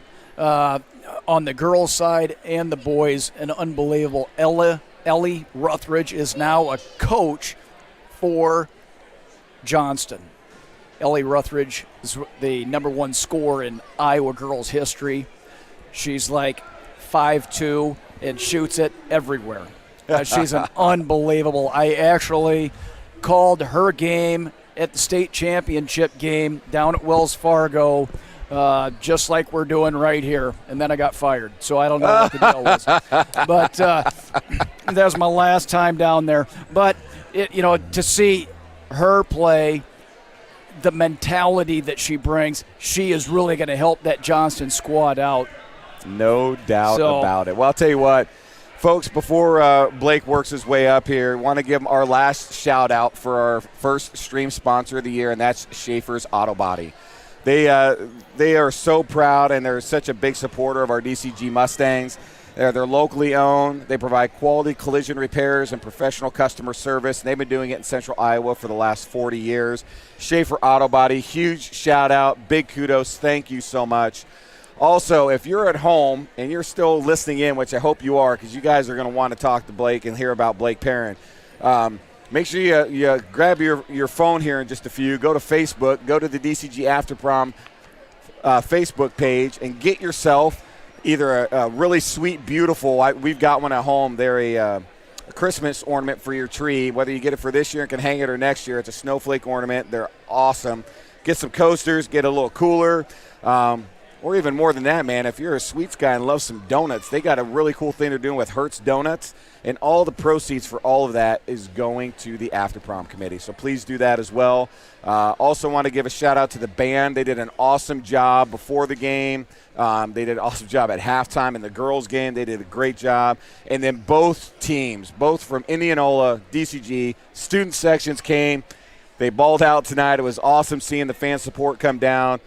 S3: on the girls' side and the boys, an unbelievable. Ellie Ruthridge is now a coach for Johnston. Ellie Ruthridge is the #1 scorer in Iowa girls history. She's like 5'2" and shoots it everywhere. She's an unbelievable. I actually called her game at the state championship game down at Wells Fargo, just like we're doing right here. And then I got fired, so I don't know what the deal was. But that was my last time down there. But, to see her play, the mentality that she brings, she is really going to help that Johnston squad out.
S1: No doubt about it. Well, I'll tell you what, folks, before Blake works his way up here, want to give him our last shout-out for our first stream sponsor of the year, and that's Schaefer's Auto Body. They are so proud, and they're such a big supporter of our DCG Mustangs. They're locally owned. They provide quality collision repairs and professional customer service, and they've been doing it in central Iowa for the last 40 years. Schaefer Auto Body, huge shout-out, big kudos. Thank you so much. Also, if you're at home and you're still listening in, which I hope you are, because you guys are going to want to talk to Blake and hear about Blake Perrin, make sure you grab your phone here in just a few. Go to Facebook. Go to the DCG After Prom Facebook page and get yourself either a really sweet, beautiful, we've got one at home. They're a Christmas ornament for your tree, whether you get it for this year and can hang it or next year. It's a snowflake ornament. They're awesome. Get some coasters. Get a little cooler. Or even more than that, man, if you're a sweets guy and love some donuts, they got a really cool thing they're doing with Hertz Donuts, and all the proceeds for all of that is going to the After Prom Committee. So please do that as well. Also want to give a shout-out to the band. They did an awesome job before the game. They did an awesome job at halftime in the girls' game. They did a great job. And then both teams, both from Indianola, DCG, student sections came. They balled out tonight. It was awesome seeing the fan support come down.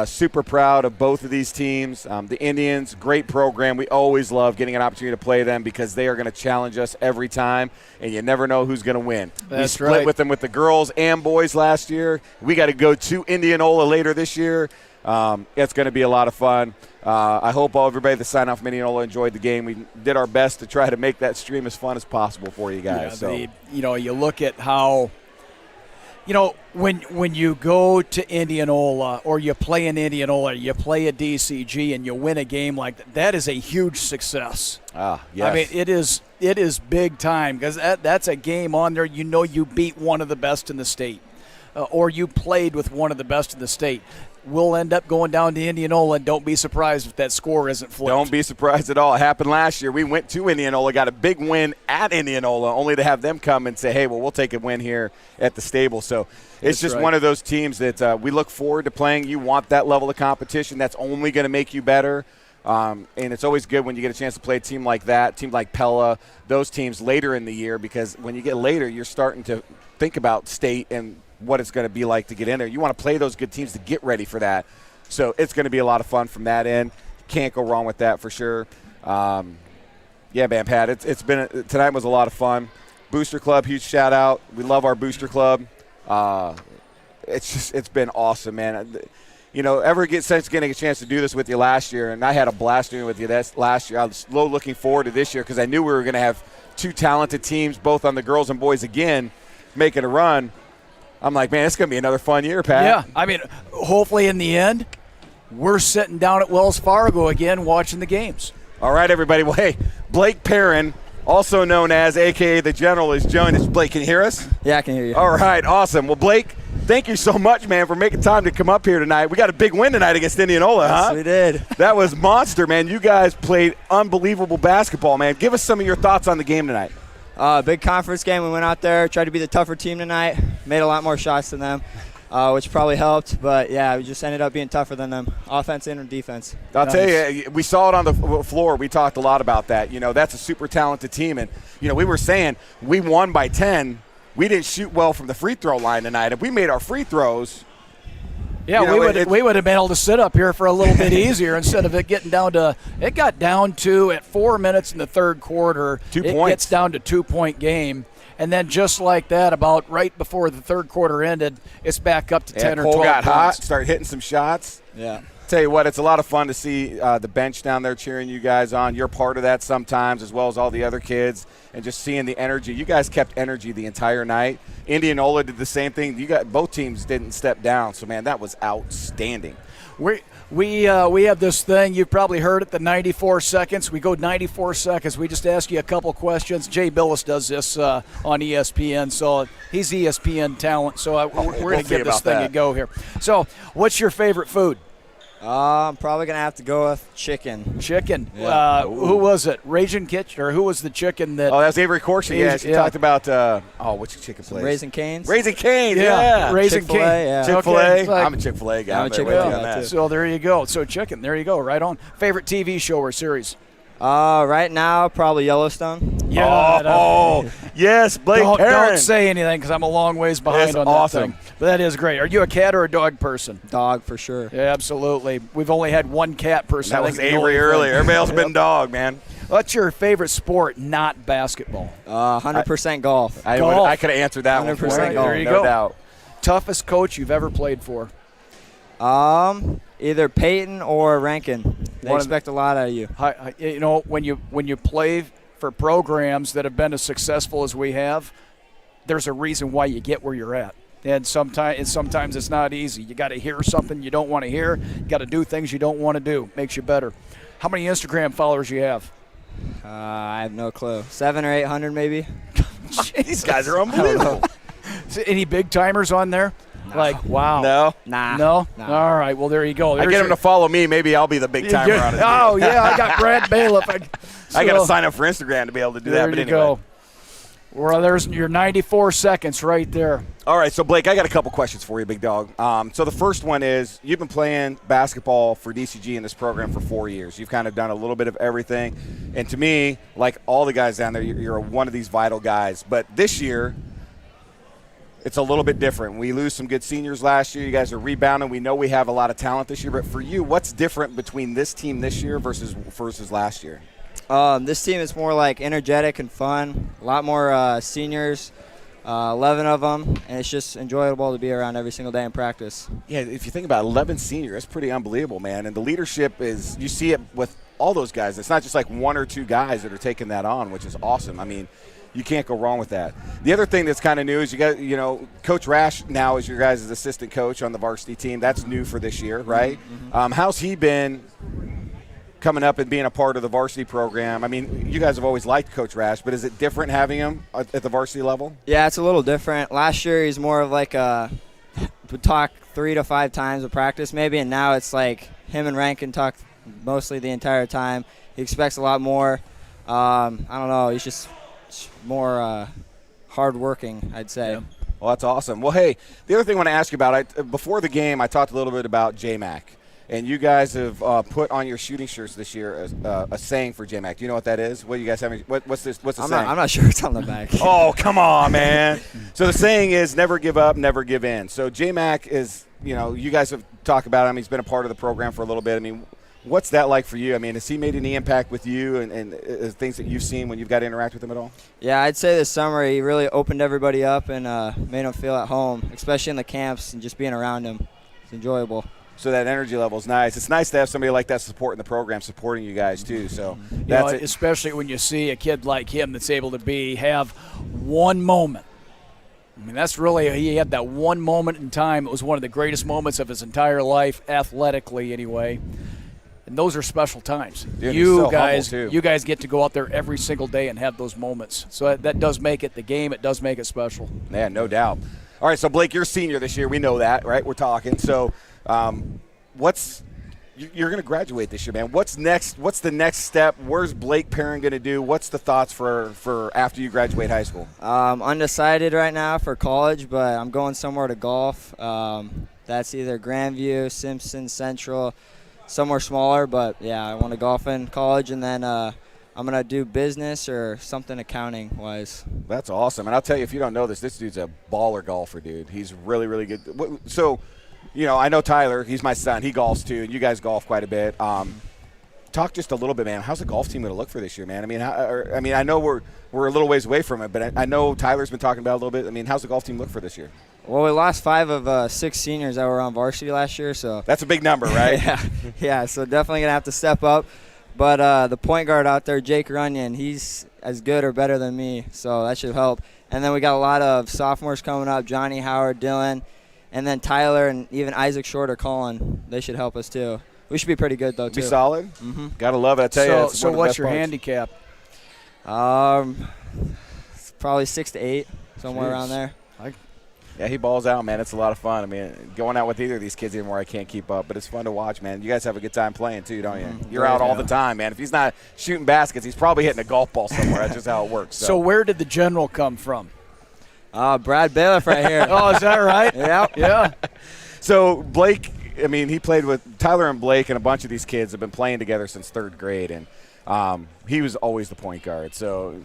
S1: Super proud of both of these teams. The Indians, great program. We always love getting an opportunity to play them because they are going to challenge us every time, and you never know who's going to win. We split with them with the girls and boys last year. We got to go to Indianola later this year. It's going to be a lot of fun. I hope everybody that signed off from Indianola enjoyed the game. We did our best to try to make that stream as fun as possible for you guys.
S3: You look at how – when you go to Indianola or you play in Indianola, you play a DCG and you win a game like that, that is a huge success.
S1: Yes.
S3: I mean, it is big time because that's a game on there. You beat one of the best in the state or you played with one of the best in the state. We'll end up going down to Indianola, and don't be surprised if that score isn't flipped.
S1: Don't be surprised at all. It happened last year. We went to Indianola, got a big win at Indianola, only to have them come and say, hey, well, we'll take a win here at the stable. So it's just one of those teams that we look forward to playing. You want that level of competition. That's only going to make you better. And it's always good when you get a chance to play a team like that, team like Pella, those teams later in the year, because when you get later, you're starting to think about state and what it's going to be like to get in there. You want to play those good teams to get ready for that. So it's going to be a lot of fun from that end. Can't go wrong with that for sure. Yeah, man, Pat, it's been tonight was a lot of fun. Booster Club, huge shout out. We love our Booster Club. It's been awesome, man. Ever get since getting a chance to do this with you last year, and I had a blast doing it with you last year. I was looking forward to this year because I knew we were going to have two talented teams, both on the girls and boys again, making a run. I'm like, man, it's going to be another fun year, Pat.
S3: Yeah, I mean, hopefully in the end, we're sitting down at Wells Fargo again watching the games.
S1: All right, everybody. Well, hey, Blake Perrin, also known as a.k.a. the General, is joined us. Blake, can you hear us?
S4: Yeah, I can hear you.
S1: All right, awesome. Well, Blake, thank you so much, man, for making time to come up here tonight. We got a big win tonight against Indianola, huh?
S4: Yes, we did.
S1: That was monster, man. You guys played unbelievable basketball, man. Give us some of your thoughts on the game tonight.
S4: Big conference game. We went out there, tried to be the tougher team tonight, made a lot more shots than them, which probably helped. But, yeah, we just ended up being tougher than them, offense and defense.
S1: I'll tell you, we saw it on the floor. We talked a lot about that. That's a super talented team. And, we were saying we won by 10. We didn't shoot well from the free throw line tonight. If we made our free throws –
S3: yeah, we would have been able to sit up here for a little bit easier instead of it getting down to – it got down to, at 4 minutes in the third quarter,
S1: 2 points.
S3: It gets down to 2-point game. And then just like that, about right before the third quarter ended, it's back up to 10 or 12
S1: Cole got
S3: points.
S1: hot, started hitting some shots.
S4: Yeah.
S1: Tell you what, it's a lot of fun to see the bench down there cheering you guys on. You're part of that sometimes, as well as all the other kids, and just seeing the energy. You guys kept energy the entire night. Indianola did the same thing. Both teams didn't step down, so man, that was outstanding.
S3: We have this thing, you've probably heard it, the 94 seconds. We go 94 seconds. We just ask you a couple questions. Jay Billis does this on ESPN, so he's ESPN talent. So we're going to give this thing a go here. So what's your favorite food?
S4: I'm probably going to have to go with chicken.
S3: Chicken. Yeah. Who was it? Raging Kitchen, or who was the chicken that?
S1: Oh, that's Avery Corsi. Yeah, she talked about, what's your chicken place?
S4: Raising Cane's.
S1: Raising Cane's, yeah.
S3: Raising Cane's.
S4: Yeah.
S1: Chick-fil-A.
S3: Okay.
S1: I'm a Chick-fil-A guy.
S4: I'm a Chick-fil-A guy, too.
S3: So there you go. So chicken, there you go, right on. Favorite TV show or series?
S4: Right now, probably Yellowstone.
S1: Yeah. Yes, Blake Perrin.
S3: Don't say anything because I'm a long ways behind on
S1: awesome.
S3: that thing. But that is great. Are you a cat or a dog person?
S4: Dog, for sure.
S3: Yeah, absolutely. We've only had one cat person.
S1: That was Avery earlier. Everybody else been dog, man.
S3: What's your favorite sport, not basketball?
S4: 100% golf.
S1: I could have answered that
S4: 100%
S1: one for you.
S4: golf.
S3: There you
S1: no
S3: go.
S1: doubt.
S3: Toughest coach you've ever played for?
S4: Either Peyton or Rankin. They expect a lot out of you.
S3: When you play for programs that have been as successful as we have, there's a reason why you get where you're at. And sometimes it's not easy. You got to hear something you don't want to hear. You got to do things you don't want to do. Makes you better. How many Instagram followers you have?
S4: I have no clue. 700 or 800 maybe.
S1: These guys are unbelievable.
S3: Any big timers on there? Like, wow.
S1: No?
S3: No? All right, well, there you go.
S1: I get him to follow me. Maybe I'll be the big timer on it.
S3: Oh, yeah, I got Brad Bailiff.
S1: I got to sign up for Instagram to be able to do that. But anyway.
S3: Go. Well, there's your 94 seconds right there.
S1: All right, so Blake, I got a couple questions for you, big dog. So the first one is, you've been playing basketball for DCG in this program for 4 years. You've kind of done a little bit of everything. And to me, like all the guys down there, you're one of these vital guys. But this year, it's a little bit different. We lose some good seniors last year. You guys are rebounding. We know we have a lot of talent this year. But for you, what's different between this team this year versus last year?
S4: This team is more like energetic and fun. A lot more seniors, 11 of them, and it's just enjoyable to be around every single day in practice.
S1: Yeah, if you think about 11 seniors, that's pretty unbelievable, man. And the leadership is, you see it with all those guys. It's not just like one or two guys that are taking that on, which is awesome. I mean, you can't go wrong with that. The other thing that's kind of new is Coach Rash now is your guys' assistant coach on the varsity team. That's new for this year, right? Mm-hmm. How's he been coming up and being a part of the varsity program? I mean, you guys have always liked Coach Rash, but is it different having him at the varsity level?
S4: Yeah, it's a little different. Last year he's more of like would talk 3 to 5 times a practice maybe, and now it's like him and Rankin talk mostly the entire time. He expects a lot more. I don't know. He's just more hard-working, I'd say.
S1: Yeah. Well, that's awesome. Well, hey, the other thing I want to ask you about, before the game I talked a little bit about J-Mac. And you guys have put on your shooting shirts this year a saying for J-Mac. Do you know what that is? What do you guys have? What's the saying?
S4: I'm not sure it's on the back.
S1: Oh, come on, man. So the saying is never give up, never give in. So J-Mac is, you guys have talked about him. He's been a part of the program for a little bit. I mean, what's that like for you? I mean, has he made any impact with you and things that you've seen when you've got to interact with him at all?
S4: Yeah, I'd say this summer he really opened everybody up and made them feel at home, especially in the camps and just being around him. It's enjoyable.
S1: So that energy level is nice. It's nice to have somebody like that supporting the program, supporting you guys too. So that's it.
S3: Especially when you see a kid like him that's able to have one moment. I mean, that's really, he had that one moment in time. It was one of the greatest moments of his entire life, athletically anyway. And those are special times.
S1: Dude,
S3: you guys get to go out there every single day and have those moments. So that does make it the game. It does make it special.
S1: Yeah, no doubt. All right, so Blake, you're a senior this year. We know that, right? We're talking. So you're going to graduate this year, man. What's next? What's the next step? Where's Blake Perrin going to do? What's the thoughts for after you graduate high school?
S4: Undecided right now for college, but I'm going somewhere to golf. That's either Grandview, Simpson, Central, somewhere smaller. But, yeah, I want to golf in college, and then I'm going to do business or something accounting-wise. That's
S1: awesome. And I'll tell you, if you don't know this dude's a baller golfer, dude. He's really, really good. So – I know Tyler. He's my son. He golfs too, and you guys golf quite a bit. Talk just a little bit, man. How's the golf team going to look for this year, man? I mean, I know we're a little ways away from it, but I know Tyler's been talking about it a little bit. I mean, how's the golf team look for this year?
S4: Well, we lost 5 of 6 seniors that were on varsity last year, so
S1: that's a big number, right?
S4: yeah. So definitely gonna have to step up. But the point guard out there, Jake Runyon, he's as good or better than me, so that should help. And then we got a lot of sophomores coming up: Johnny, Howard, Dylan. And then Tyler and even Isaac Short are calling. They should help us, too. We should be pretty good, though, too.
S1: Be solid?
S4: Mm-hmm.
S1: Got to love it. I tell you,
S3: so what's your handicap?
S4: It's probably 6 to 8, somewhere around there.
S1: Yeah, he balls out, man. It's a lot of fun. I mean, going out with either of these kids anymore, I can't keep up. But it's fun to watch, man. You guys have a good time playing, too, don't you? Mm-hmm. You're out all the time, man. If he's not shooting baskets, he's probably hitting a golf ball somewhere. That's just how it works.
S3: So where did the general come from?
S4: Brad Bailiff right here.
S3: Oh, is that right?
S4: Yeah.
S1: So Blake, I mean, he played with Tyler and Blake, and a bunch of these kids have been playing together since 3rd grade, and he was always the point guard. So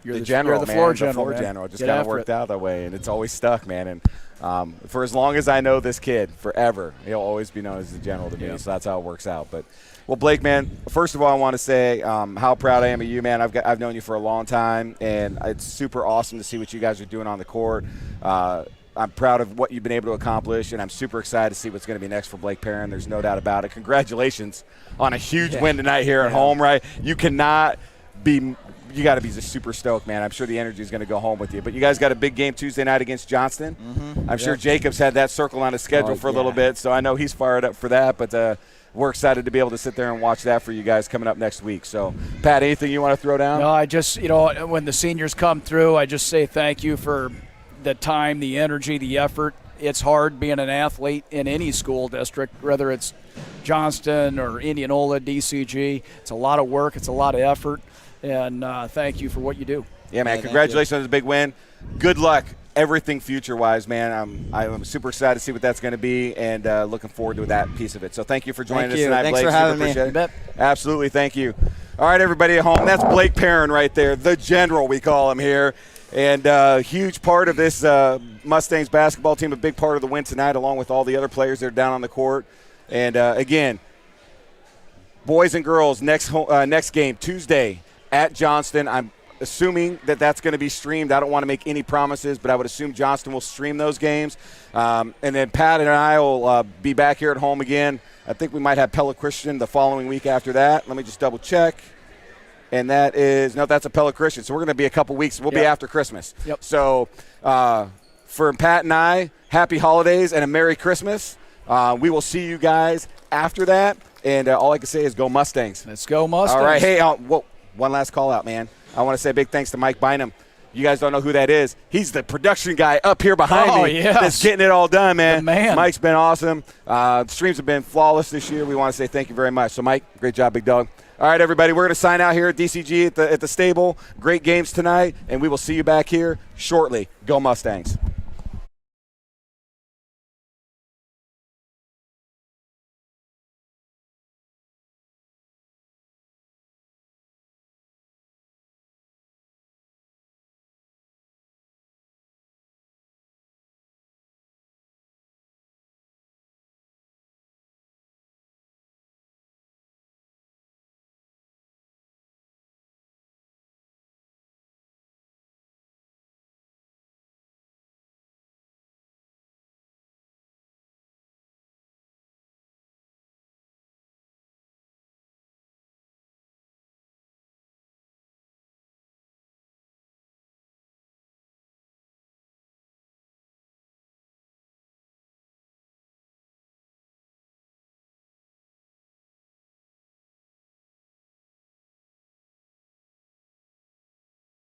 S3: you're
S1: the general,
S3: the
S1: man,
S3: floor
S1: the floor general just kind of worked out that way, and it's always stuck, man. And for as long as I know this kid, forever, he'll always be known as the general to me. So that's how it works out. But well, Blake, man, first of all, I want to say how proud I am of you, man. I've known you for a long time, and it's super awesome to see what you guys are doing on the court. I'm proud of what you've been able to accomplish, and I'm super excited to see what's going to be next for Blake Perrin. There's no doubt about it. Congratulations on a huge win tonight here at home, right? You got to be just super stoked, man. I'm sure the energy is going to go home with you. But you guys got a big game Tuesday night against Johnston. Mm-hmm. I'm sure Jacob's had that circled on his schedule for a little bit, so I know he's fired up for that. But we're excited to be able to sit there and watch that for you guys coming up next week. So, Pat, anything you want to throw down?
S3: No, I just, when the seniors come through, I just say thank you for the time, the energy, the effort, it's hard being an athlete in any school district, whether it's Johnston or Indianola, DCG. It's a lot of work. It's a lot of effort. And thank you for what you do.
S1: Yeah, man. Congratulations on the big win. Good luck. Everything future-wise, man. I'm super excited to see what that's going to be, and looking forward to that piece of it. So thank you for joining us tonight,
S4: Thanks
S1: Blake.
S4: for having me.
S1: Appreciate it. Absolutely, thank you. All right, everybody at home, that's Blake Perrin right there, the general we call him here, and a huge part of this Mustangs basketball team, a big part of the win tonight, along with all the other players that are down on the court. And, again, boys and girls, next game, Tuesday at Johnston. I'm assuming that that's going to be streamed. I don't want to make any promises, but I would assume Johnston will stream those games. And then Pat and I will be back here at home again. I think we might have Pella Christian the following week after that. Let me just double check. And that is, no, that's a Pella Christian. So we're going to be a couple weeks. We'll be after Christmas.
S3: Yep.
S1: So for Pat and I, happy holidays and a Merry Christmas. We will see you guys after that. And all I can say is go Mustangs.
S3: Let's go Mustangs.
S1: All right. Hey, one last call out, man. I want to say a big thanks to Mike Bynum. You guys don't know who that is. He's the production guy up here behind me that's getting it all done, man.
S3: The man.
S1: Mike's been awesome. The streams have been flawless this year. We want to say thank you very much. So, Mike, great job, big dog. All right, everybody, we're going to sign out here at DCG at the stable. Great games tonight, and we will see you back here shortly. Go Mustangs.